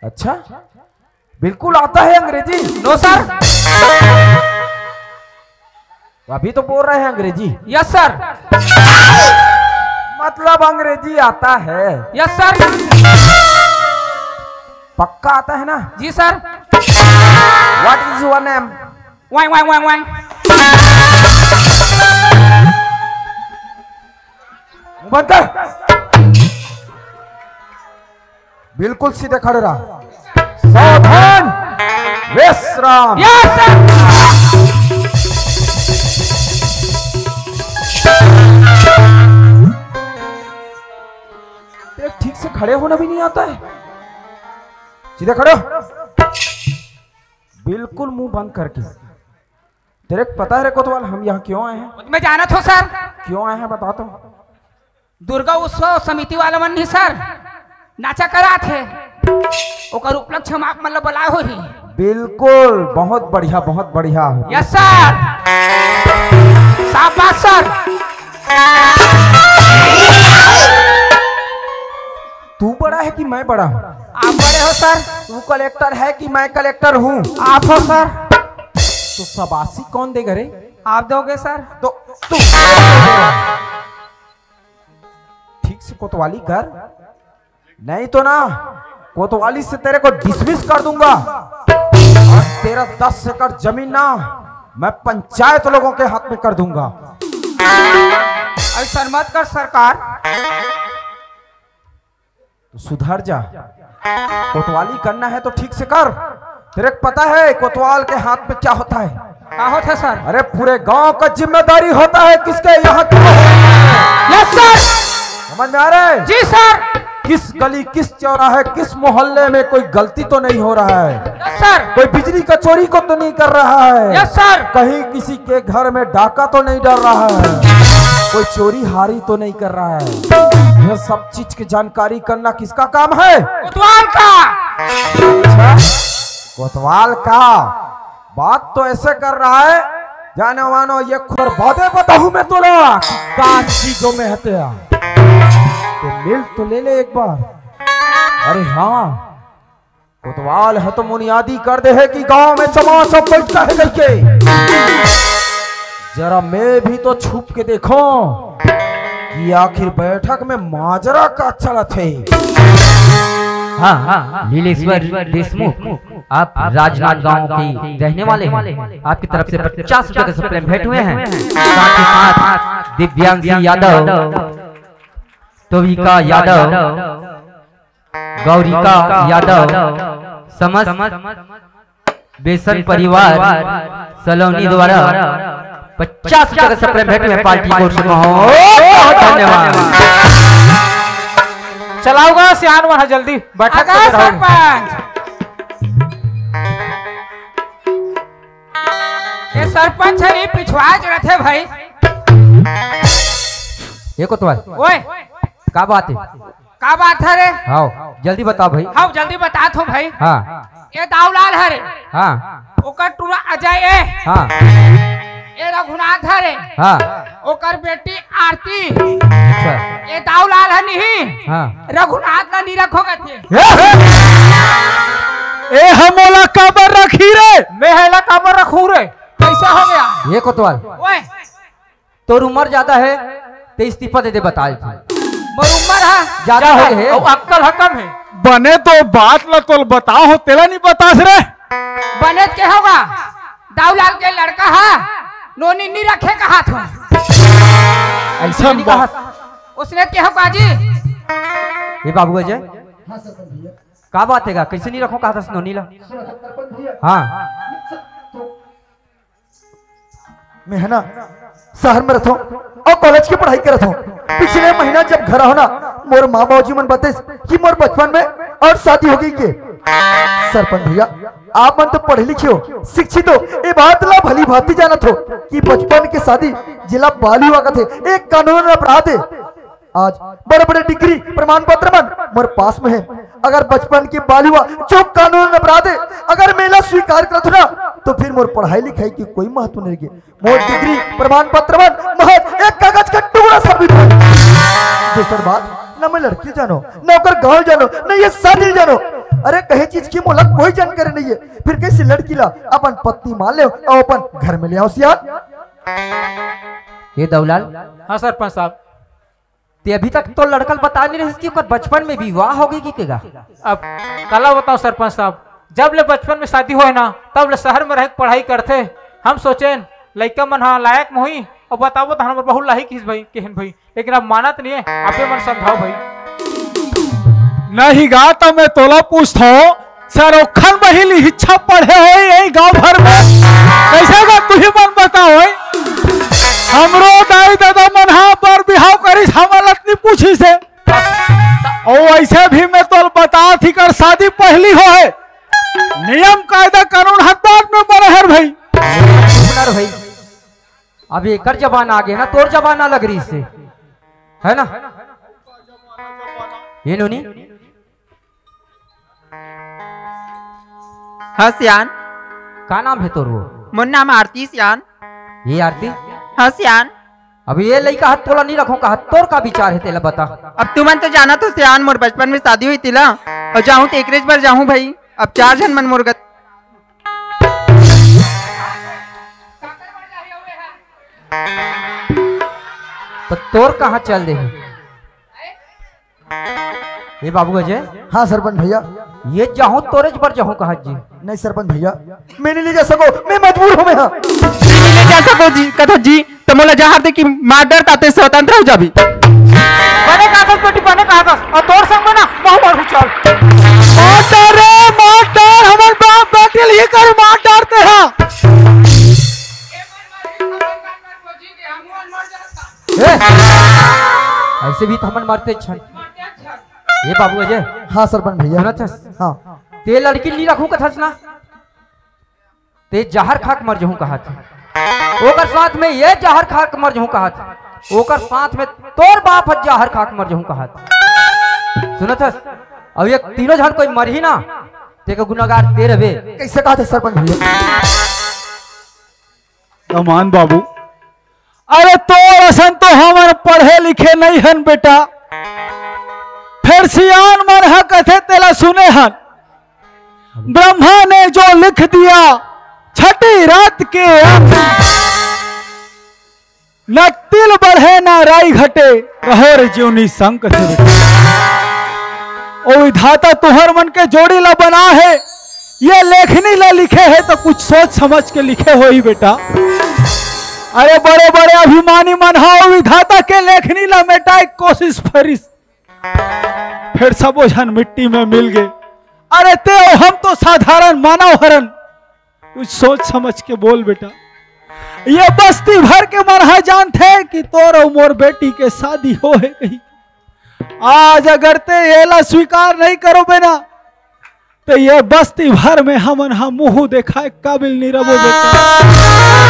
अच्छा बिल्कुल आता है अंग्रेजी? No sir. अभी तो बोल रहे हैं अंग्रेजी। Yes sir. मतलब अंग्रेजी आता है? Yes sir. पक्का आता है ना? जी sir. What is your name? वाई वाई वाई वाई। बंद कर। बिल्कुल सीधे खड़े रहा। सावधान। विश्राम। ठीक से खड़े होना भी नहीं आता है। सीधे खड़े हो। बिल्कुल मुंह बंद करके। तेरे को पता है रे कोतवाल हम यहाँ क्यों आए हैं? मैं जाना था सर। क्यों आए हैं बता तो। दुर्गा उत्सव समिति वाला मन नहीं सर नाचा करा थे ओकर उपलक्ष्य हम आप मतलब बुलाए हो ही। बिल्कुल बहुत बढ़िया बहुत बढ़िया। Yes sir. शाबाश सर। तू बड़ा है कि मैं बड़ा हूँ? आप बड़े हो सर। तू कलेक्टर है कि मैं कलेक्टर हूँ? आप हो सर। तो शाबाशी कौन देगा रे? आप दोगे सर। तो तू ठीक से कोतवाली कर, नहीं तो ना कोतवाली से तेरे को डिसमिस कर दूंगा और तेरा 10 एकड़ जमीन ना मैं पंचायत लोगों के हाथ में कर दूंगा। ऐसा मत कर सरकार। तो सुधर जा। कोतवाली करना है तो ठीक से कर। तेरे को पता है कोतवाल के हाथ में क्या होता है? क्या होता है सर? अरे पूरे गांव का जिम्मेदारी होता है किसके यहाँ क्या। Yes sir. समझ में आ रहा है? जी सर। किस गली किस चौराहे किस मोहल्ले में कोई गलती तो नहीं हो रहा है? Yes sir. कोई बिजली का चोरी को तो नहीं कर रहा है? Yes sir. कहीं किसी के घर में डाका तो नहीं डर रहा है? कोई चोरी हारी तो नहीं कर रहा है? यह सब चीज की जानकारी करना किसका काम है? कोतवाल का। अच्छा कोतवाल का। बात तो ऐसे कर रहा है जाने मानो ये खुर बातें बताऊं मैं तो ना चीजों में हते तो मिल तो ले ले एक बार। अरे हाँ कोतवाल है तो मुनियादी कर दे है कि गांव में चमाचा बैठता है करके। जरा मैं भी तो छुप के देखो कि आखिर बैठक में माजरा का चला थे। हाँ नीलेश्वर देशमुख आप राजनाथ गांव की रहने वाले हैं। आपकी तरफ से 50 रुपए के प्रेम भेंट हुए हैं। साथ ही साथ दिव्यांशी यादव, तोविका यादव, गौरिका यादव, समस्त बेसन परिवार सलोनी द्वारा 50 रुपए का प्रेम भेंट में पार्टी को धन्यवाद। चलाऊंगा सियान वहां जल्दी बैठक ये सरपंच है पिछवा रहे भाई। ये कोतवाल ओए क्या बात है? का बात है रे? हाँ जल्दी बताओ भाई। हाँ जल्दी बता थो भाई। हाँ ये दाऊलाल है रे। हाँ ओकर टूरा अजय है। हाँ ये रघुनाथ है रे। हाँ ओकर बेटी आरती। अच्छा ये दाऊलाल है नहीं। हाँ रघुनाथ ना नहीं रखोगे थे। ए हमोला काबर रखी रे? मैं हेला काबर रखू रे? कैसा हो गया? ये कोतवाल ओए तो उम्र ज्यादा है तो इस्तीफा दे दे बता मोर उम्र है ज्यादा हो है और अक्कल हकम है। बने तो बात ला तो बताओ हो तेला नहीं बता रे। बने के होगा दाऊलाल के लड़का है नोनी नहीं रखे कहा था। ऐसा नहीं कहा उसने क्या होगा जी? ये बाबू अजय क्या बात है? कैसे नहीं रखो कहा था नोनी ला? हाँ मैं है ना शहर में रहता हूँ और कॉलेज की पढ़ाई करता हूँ। पिछले महीना जब घर होना मोर माँ बाबूजी मन बते कि मोर बचपन में और शादी हो गई के। सरपंच भैया आप मन तो पढ़े लिखे हो शिक्षित हो ये बात ला भली भांति जानत हो कि बचपन के शादी जिला बाल विवाह का थे एक कानून अपराध है। आज बड़े बड़े डिग्री प्रमाण पत्र मन मोर पास में है। अगर बचपन की बाल विवाह जो कानून अपराध है अगर मेला स्वीकार करत ना तो फिर मोर पढ़ाई लिखाई की कोई महत्व नहीं रही। मोर डिग्री प्रमाण पत्र मन महज एक कागज का टुकड़ा साबित है। दूसरी बात न मैं लड़की जानो न ओकर गाँव जानो न ये शादी जानो। अरे कहे चीज की मोला कोई जानकारी नहीं है फिर कैसे लड़की ला अपन पत्नी मान ले और अपन घर में ले आओ सियार। ये दौलाल हाँ सरपंच साहब ते अभी तक तो लड़कल बता नहीं रही कि बचपन में विवाह हो गई कि केगा? अब कला बताओ सरपंच साहब जब ले बचपन में शादी हुए ना तब ले शहर में रह पढ़ाई करते। हम सोचे लड़का मन हाँ लायक मोही और बताओ तो हमारे बहुत लाही किस भाई केहन भाई, लेकिन अब मानत नहीं है, आपे मन समझाओ भाई। नहीं गा तो मैं तोला पूछता हूँ सर ओखन महिली इच्छा पढ़े हो यही गांव भर में कैसे का तू ही मन बताओ हमरो दाई दादा मन हाँ पर बिहाव करिस हमर लतनी पूछी से और ऐसे भी मैं तो बता थी कर शादी पहली हो है नियम कायदा कानून हर बात में बने है भाई। भाई अब एक जबाना आ गया ना, तोर जबाना लग रही इससे है ना ये नोनी। हाँ सियान, का नाम है तोर? वो मोर नाम आरती सियान। ये आरती? हाँ सियान। अब ये लड़का हाथ तोला नहीं रखो का, तोर का विचार है तेला बता। अब तू मन तो जाना तो सियान मोर बचपन में शादी हुई थी ला, और जाऊँ तो एकरेज पर जाऊँ भाई। अब 4 जन मन मोर गत तो तोर कहाँ चल दे ये बाबू अजय? हाँ सरपंच भैया। ये जाऊँ तोरेज पर जाऊँ कहा जी? नहीं सरपंच भैया मैं नहीं ले जा सको, मैं मजबूर हूँ। मैं नहीं ले जा सको जी कथा जी, तो मोला जहाँ दे कि मार डरता ते स्वतंत्र हो जाबी। बने कागज बेटी बने कागज, और तोर संग में ना बहु मारू चल। मार रे मार हमारे बाप बेटे लिए कर मार डालते हैं। ऐसे भी थमन मारते छन ये बाबू अजय। हाँ सरपंच भैया। सुना था? हाँ ते लड़की नहीं रखूं कथा सुना, ते जहर खाक मर जाऊं कहा था, ओकर साथ में ये जहर खाक मर जाऊं कहा था, ओकर साथ में तोर बाप जहर खाक मर जाऊं कहा था। सुना था? अब ये तीनों जन कोई मर ही ना, ते का गुनाहगार ते रहे। कैसे कहा था सरपंच भैया? अमान बाबू अरे तो रसन तो हमारे पढ़े लिखे नहीं हन बेटा, फिर सियान मन है कथे तेला सुने हन। ब्रह्मा ने जो लिख दिया छठी रात के न तिल बढ़े न राई घटे, रहोर जीवनी संक थे बेटा। ओ विधाता तुहर मन के जोड़ी ला बना है, ये लेखनी ला लिखे है तो कुछ सोच समझ के लिखे हो ही बेटा। अरे बड़े बड़े अभिमानी मन हाओ विधाता के लेखनी ला मेटाए कोशिश फरिस, फिर सब ओझन मिट्टी में मिल गए। अरे ते हम तो साधारण मानव हरन, कुछ सोच समझ के बोल बेटा। ये बस्ती भर के मन है जानते हैं कि तोर और मोर बेटी के शादी हो है कहीं। आज अगर ते एला स्वीकार नहीं करो बेना तो ये बस्ती भर में हमन हम मुंह दिखाए काबिल नहीं रहो बेटा।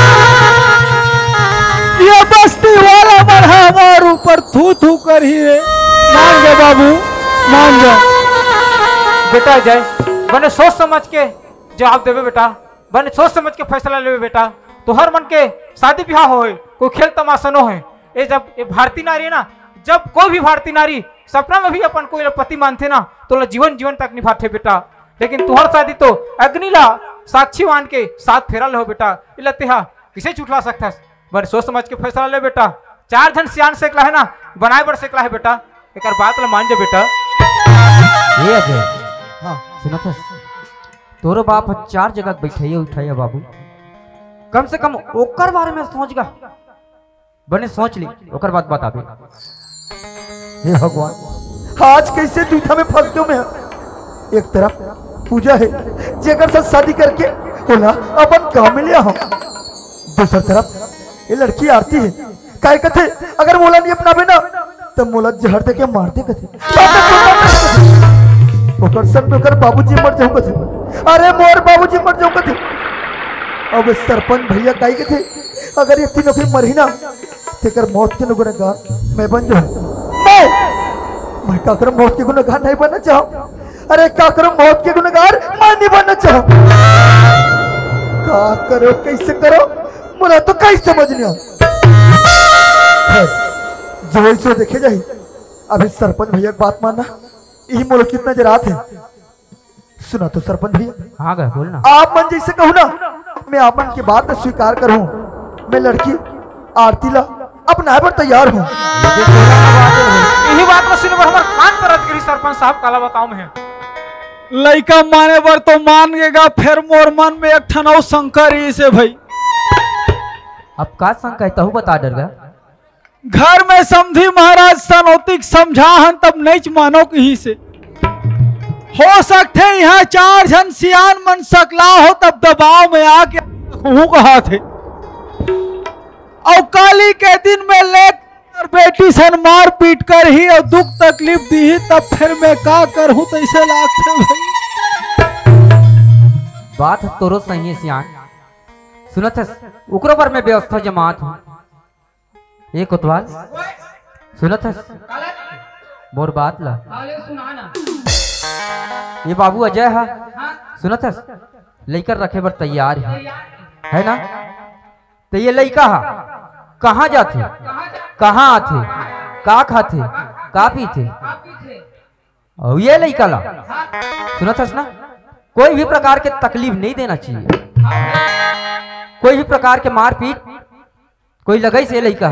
ये बस्ती वाला मन हमारे ऊपर थू थू कर ही रे। मान जा बाबू मान जा बेटा। जय बने सोच समझ के जवाब देवे बेटा, बने सोच समझ के फैसला लेवे बेटा। तो हर मन के शादी ब्याह हो कोई खेल तमाशा न हो। ये जब ये भारतीय नारी है ना, जब कोई भी भारतीय नारी सपना में भी अपन कोई पति मानते ना तो जीवन जीवन तक निभाते बेटा। लेकिन तुहर शादी तो अग्निला साक्षी मान के साथ फेरा लो बेटा। इला किसे छुटला सकता है? बड़े सोच समझ के फैसला ले बेटा। 4 जन सियान सेकला है ना, बनाए बड़ सेकला है बेटा। एक बात ला मान जा बेटा। ये अजय हाँ सुना था? तोरो बाप 4 जगह बैठाइए उठाइए बाबू, कम से कम ओकर बारे में सोच गा। बने सोच ली ओकर बात बता दे। हे भगवान आज कैसे दुविधा में फंस गयो मैं। एक तरफ पूजा है जेकर साथ शादी करके होला अपन काम में लिया हम, दूसरी तरफ ये लड़की आरती है काय कथे अगर मोला नहीं अपनावे ना तो मोला जहर दे के मार दे कथे। ओकर संग ओकर बाबूजी मर जाऊ कथे। अरे मोर बाबूजी मर जाऊ कथे। अब सरपंच भैया काय कथे अगर ये तीनों भी मरी ना तेकर मौत के गुनहगार मैं बन जाऊं। मैं का करूं मौत के गुनहगार नहीं बनना चाहूं। अरे का करूं मौत के गुनहगार मैं नहीं बनना चाहूं। का करो कैसे करो मुझे तो कहीं समझ नहीं आता। जो सो देखे जाए अभी सरपंच भैया की बात मानना यही मोल कितना जरात है। सुना तो सरपंच भैया। हाँ गए बोलना। आप मन जैसे कहूँ ना मैं आप मन की बात स्वीकार करूं। मैं लड़की आरती ला अपना पर तैयार हूँ। यही बात में सुने पर हमारे कान पर अजगरी सरपंच साहब काला बताऊं है। लड़का माने बर तो मान गेगा, फिर मोर मन में एक ठन और शंकर ही से भाई अब का संग कहता हूँ बता डर गया। घर में समझी महाराज सनौतिक समझा हन तब नहीं मानो कहीं से हो सकते यहाँ 4 जन सियान मन सकला हो तब दबाव में आके कहा थे और काली के दिन में ले और बेटी सन मार पीट कर ही और दुख तकलीफ दी ही तब फिर मैं का करूं तो इसे लागते भाई। बात तोरो सही है सियान, सुनत है उकरो पर मैं व्यवस्था जमात हूँ। ये कोतवाल सुनत है मोर बात ला। ये बाबू अजय है सुनत है लेकर रखे बर तैयार है ना। तो ये लड़का है कहाँ जाते कहाँ आते का खाते का पीते और ये लड़का ला सुनत है ना कोई भी प्रकार के तकलीफ नहीं देना चाहिए, कोई भी प्रकार के मारपीट कोई लगई से लड़का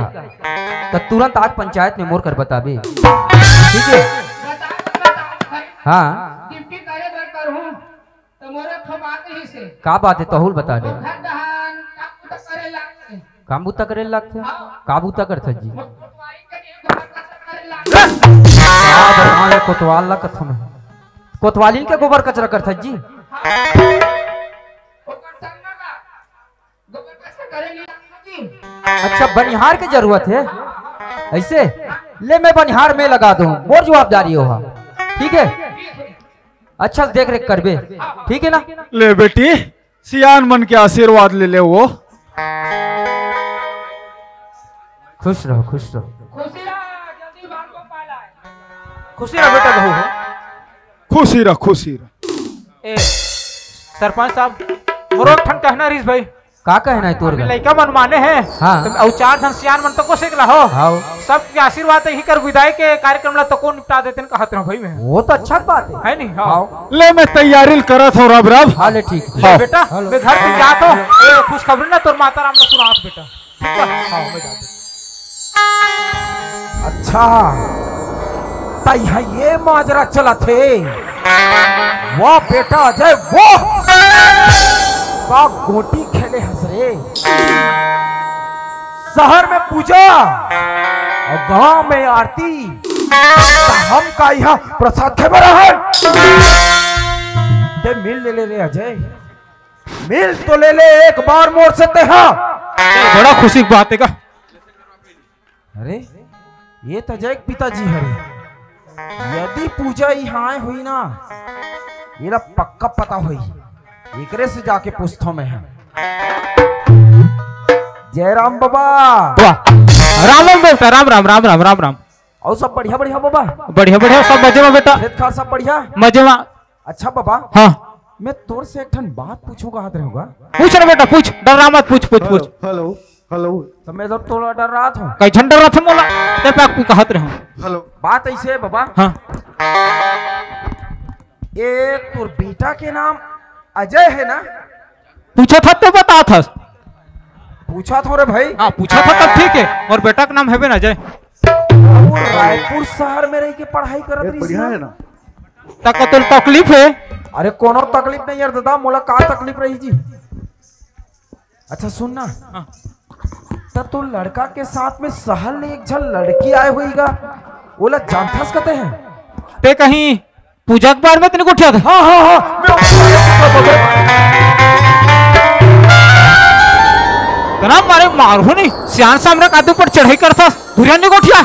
तो तुरंत आज पंचायत में मोर कर बताबे ठीक है। हाँ का बात है तहुल बता दे। काम बूता करे लगते का बूता करते जी कोतवाल ला कथम है कोतवालिन के गोबर कचरा करते जी। अच्छा बनिहार की जरूरत है ऐसे ले मैं बनिहार में लगा दूं मोर जवाबदारी होगा ठीक है। अच्छा देख रेख करबे ठीक है ना। ले बेटी सियान मन के आशीर्वाद ले ले वो खुश रहो खुश रहो खुशी रह बेटा बहू खुशी रह खुशी रह। ए सरपंच साहब मोरो ठन कहना रीस भाई का कहना है तोर लड़का मन माने हैं हाँ। और 4 जन सियान मन तो को सेकला हो हाँ। सबके आशीर्वाद ही कर विदाई के कार्यक्रम ला तो को निपटा देते न कहत रहो भाई मैं वो तो अच्छा बात है नहीं हाँ। ले मैं तैयारी करत हो रब रब हाँ ले ठीक ले बेटा मैं घर पे जात हो ए खुश खबर ना तोर माता राम ने सुनात बेटा ठीक है हां मैं जात। अच्छा तैया ये माजरा चला थे वाह बेटा अजय वो का गोटी खेले हंसरे शहर में पूजा और गांव में आरती हम का यहाँ प्रसाद खे ते मिल ले ले रे अजय मिल तो ले ले एक बार मोर से ते हाँ बड़ा खुशी की बात है का। अरे ये तो अजय पिताजी हरे यदि पूजा यहाँ हुई ना ये पक्का पता हुई एकरे से जाके पूछता मैं है। जय राम बाबा राम राम बेटा राम राम राम राम राम राम और सब बढ़िया बढ़िया बाबा बढ़िया बढ़िया सब मजे में बेटा खेत खार सब बढ़िया मजे में। अच्छा बाबा हाँ मैं तोर से एक ठन बात पूछूंगा हाथ रहूंगा पूछ रहे बेटा पूछ डर मत पूछ पूछ पूछ हेलो हेलो तो मैं तो थोड़ा डर रहा था कई झंडा रथ मोला ते पे आपको कहत रहूं हेलो बात ऐसे है बाबा हाँ ये तोर बेटा के नाम अजय है ना पूछा था तो बता था पूछा था रे भाई हाँ पूछा था तब ठीक है और बेटा का नाम है ना अजय वो रायपुर शहर में रह के पढ़ाई करत रही बढ़िया है ना तक तो तकलीफ है। अरे कोनो तकलीफ नहीं यार दादा मोला का तकलीफ रही जी। अच्छा सुन ना तब तो लड़का के साथ में शहर में एक झल लड़की आए हुईगा बोला जानथास कहते हैं ते कहीं पूजा के बार में तेने को उठा था। हाँ हाँ हाँ तना मारे मारू नहीं सियान सामने कादू पर चढ़ाई करता दुरिया ने को उठा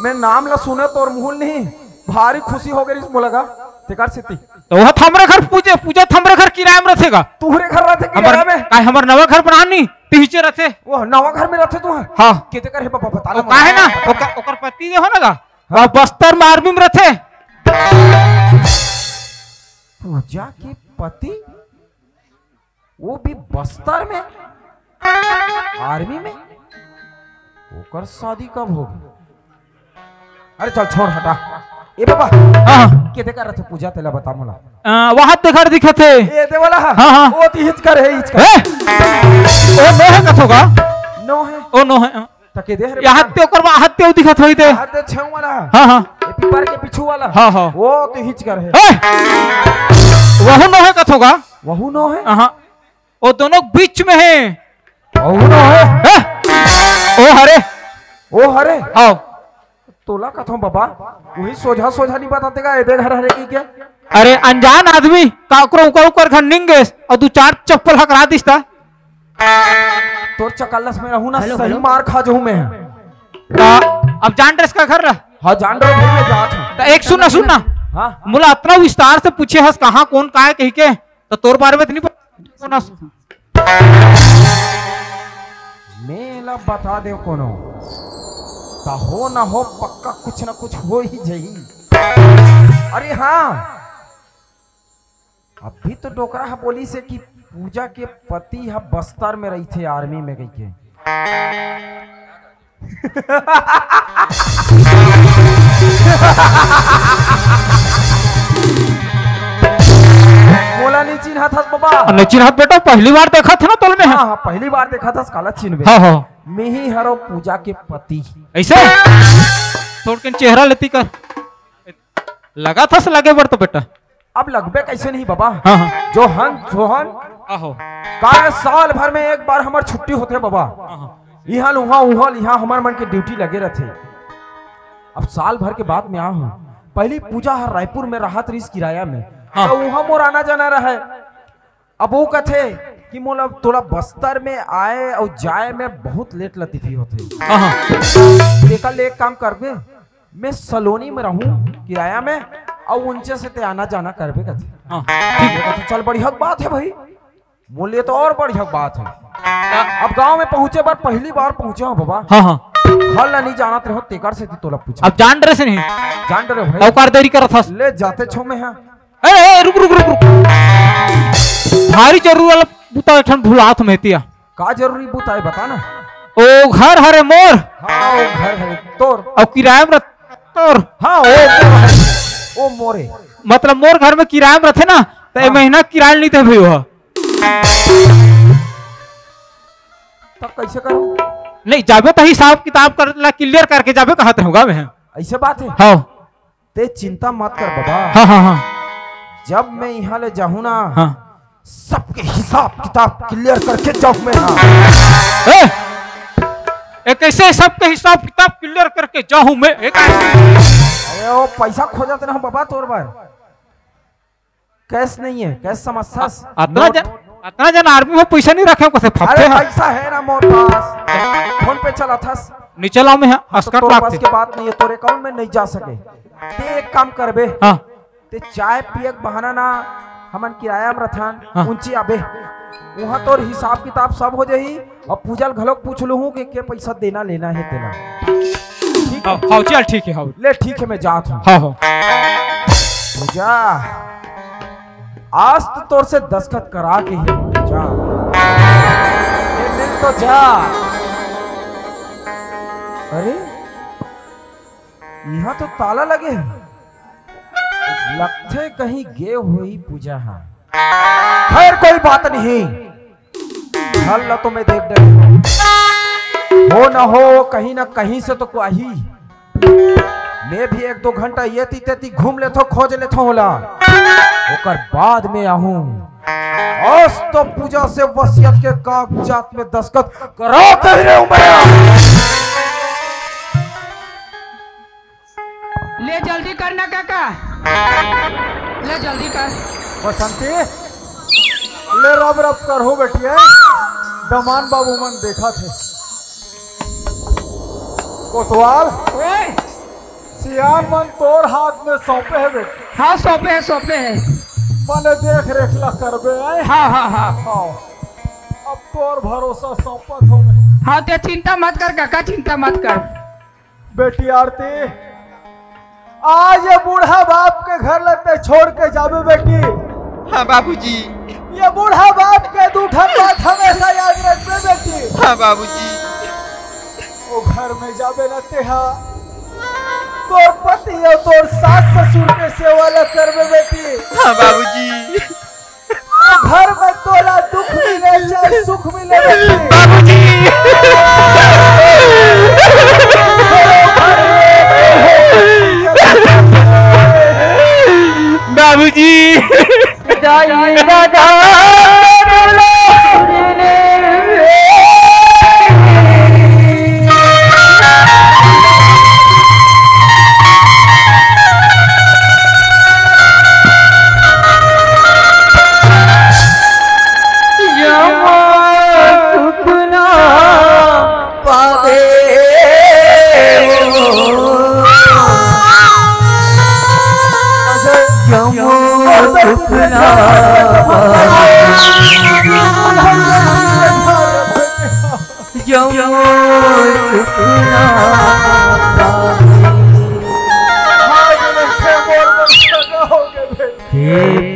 मैं नाम ला सुने तो और मुहुल नहीं भारी खुशी हो गई इसमें लगा तेकार सिद्धि तो वह थमरे घर पूजे पूजा थमरे घर किराए में रखेगा तुहरे घर रहते किराए में काय हमर नवा घर बनानी पीछे रहते वो नवा घर में रहते तू हाँ किते कर है पापा बता वो काहे ना ओकर पति दे हो लगा और बस्तर में आर्मी में रहते पूजा के पति वो भी बस्तर में आर्मी में ओकर शादी कब होगी। अरे चल छोड़ हटा ए बाबा हाँ किते कर रहे थे पूजा तेला बता मोला वहां देखर दिखे थे ए दे वाला हाँ हाँ वो तो हिच कर है हिच कर ओ नो है कथोगा नो है ओ नो है तके दे रे यहाँ ते ओकर हाथ ते दिखत होई ते हाथ दे छेव वाला हाँ हाँ ए पीपर के पीछू वाला हाँ हाँ वो तो हिच कर है वह नो है कथोगा वहु नो है हाँ वो दोनों बीच में है ओ हरे ओ हरे आओ तोला कथो बाबा वही सोझा सोझा नहीं बताते का इधर घर हरे की क्या अरे अनजान आदमी काकरो ऊपर खंडिंगे और तू 4 चप्पल हकरा दिसता तोर चकल्लस में रहूं ना सही मार खा जाऊं मैं अब जान ड्रेस का घर रहा हाँ जान रहा हूं मैं जात हूं तो एक सुनना हाँ मुला इतना विस्तार से पूछे हस कहाँ कौन का है कही के तो तोर बारे में नहीं पता मेला बता दे कोनो ता हो ना हो पक्का कुछ ना कुछ हो ही जाई अरे हाँ अभी तो डोकरा हा बोली से कि पूजा के पति हा बस्तर में रही थे आर्मी में गई के मोला नहीं चिन्हा था बाबा नहीं चिन्हा बेटा पहली बार देखा था ना तोल में हाँ पहली बार देखा था काला चिन्ह हाँ हाँ मैं ही हरो पूजा के पति ऐसे थोड़ के चेहरा लेती कर लगा था से लगे बढ़ तो बेटा अब लगबे कैसे नहीं बाबा हाँ हाँ जोहन जोहन आहो का साल भर में एक बार हमार छुट्टी होते बाबा यहाँ उहाँ उहाँ यहाँ हमार मन के ड्यूटी लगे रहते अब साल भर के बाद में आहूं पहली पूजा हर रायपुर में राहत रिस किराया में हाँ। तो वहाँ मोर आना जाना रहे अब वो कथे कि मोला थोड़ा बस्तर में आए और जाए में बहुत लेट लतीफी होते हाँ हाँ देखा एक काम करबे मैं सलोनी में रहूं किराया में और उनसे से ते आना जाना करबे कथे हाँ ठीक है चल बढ़िया बात है भाई मूल्य तो और बढ़िया बात है अब गांव में पहुंचे बार पहली बार पहुंचे हो बाबा हाँ हाँ हल नहीं जाना रहो तेकर से तोला पूछा अब जान रहे से नहीं जान रहे हो भाई औकार देरी कर था ले जाते छो में हां ए रुक रुक रुक रुक भारी जरूर वाला बुता ठन भुलात में तिया का जरूरी बुता है बता ना ओ घर हरे मोर हां वो घर है तोर और किराए में तोर हां ओ मोरे मतलब मोर घर में किराए में रहते ना तो ए महीना किराया नहीं थे भाई वो तब कैसे करूं नहीं जाबे तो हिसाब किताब कर ला क्लियर करके जाबे कहत रहूंगा मैं ऐसे बात है हाँ ते चिंता मत कर बाबा हाँ हाँ हाँ जब मैं यहाँ ले जाऊँ ना हाँ सबके हिसाब किताब क्लियर करके जाऊँ मैं हाँ एक ऐसे सबके हिसाब किताब क्लियर करके जाऊँ मैं अरे वो पैसा खो जाते ना बाबा तोर बार कैश नहीं है कैश समस्या इतना जन आर्मी में पैसा नहीं रखे कैसे फपते हैं पैसा है ना मोर पास फोन पे चला था नहीं चलाओ में अस्कर तो पास के बात नहीं है तोरे अकाउंट में नहीं जा सके ते एक काम करबे हाँ ते चाय पिए बहाना ना हमन किराया में रथान हाँ। ऊंची आबे वहां तोर हिसाब किताब सब हो जाही और पूजल घलोक पूछ लूं कि के पैसा देना लेना है तेना ठीक है हाँ चल ठीक है हाँ ले ठीक है मैं जात हूं हाँ हाँ पूजा आज तो तोर से दस्तखत करा के ही जा ये मिल तो जा अरे यहाँ तो ताला लगे लगते कहीं गे हुई पूजा है खैर कोई बात नहीं हल तो मैं देख डर हो ना हो कहीं ना कहीं से तो कोई मैं भी 1-2 घंटा ये तीते घूम ले खोज ले होला ओकर बाद में आहूं आज तो पूजा से वसीयत के कागजात में दस्तखत करा कह रहे हूं मैं ले जल्दी करना काका ले जल्दी कर बसंती ले रब रब कर हो बेटिए दमान बाबू मन देखा थे कोतवाल ओए सियान मन तोर हाथ में सौंपे है बेटी हाँ सौंपे है मने देख रेख ला करबे आए हाँ हाँ हाँ हाँ अब तोर भरोसा सौंपत हो मैं हाँ ते चिंता मत कर काका चिंता मत कर बेटी आरती आज ये बूढ़ा बाप के घर लगते छोड़ के जाबे बेटी हाँ बाबूजी ये बूढ़ा बाप के दूठन बात हमेशा याद रखबे बेटी हाँ बाबूजी वो घर में जाबे न तेहा तोर पति और तोर सास ससुर के सेवा ल करबे बेटी हाँ बाबूजी घर में तोरा दुख मिले चाहे सुख मिले बेटी बाबूजी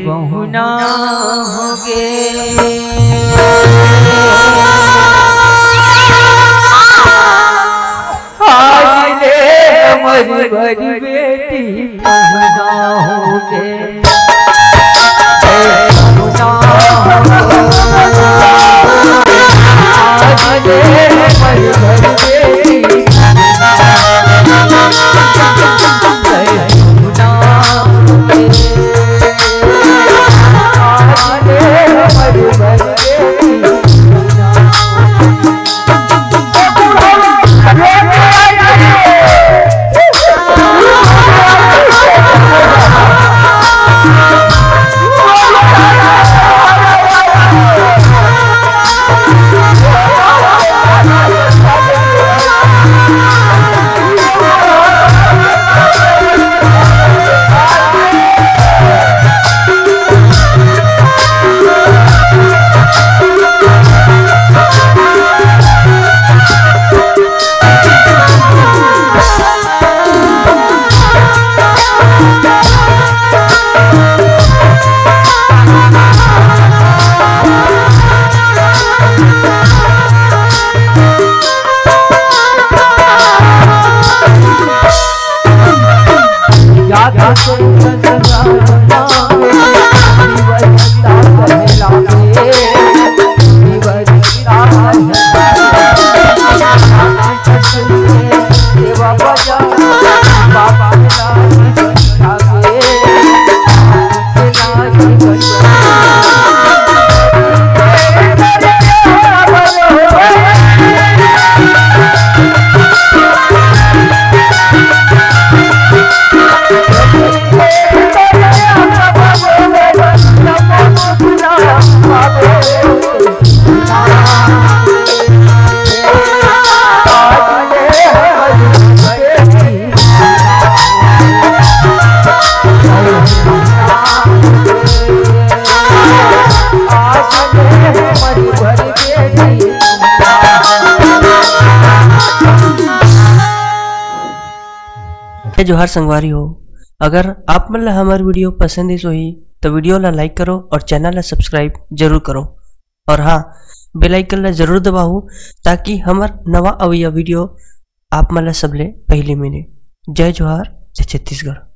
बहुना होगे हमारी बड़ी बेटी बहुना होगे जोहार संगवारी हो। अगर आप मन ला हमार वीडियो पसंद ही तो वीडियो ला लाइक करो और चैनल ला सब्सक्राइब जरूर करो और हाँ बेल आइकन ला जरूर दबाओ ताकि हमार नवा अवैया वीडियो आप मन ला सबले पहले मिले। जय जोहार, जय छत्तीसगढ़।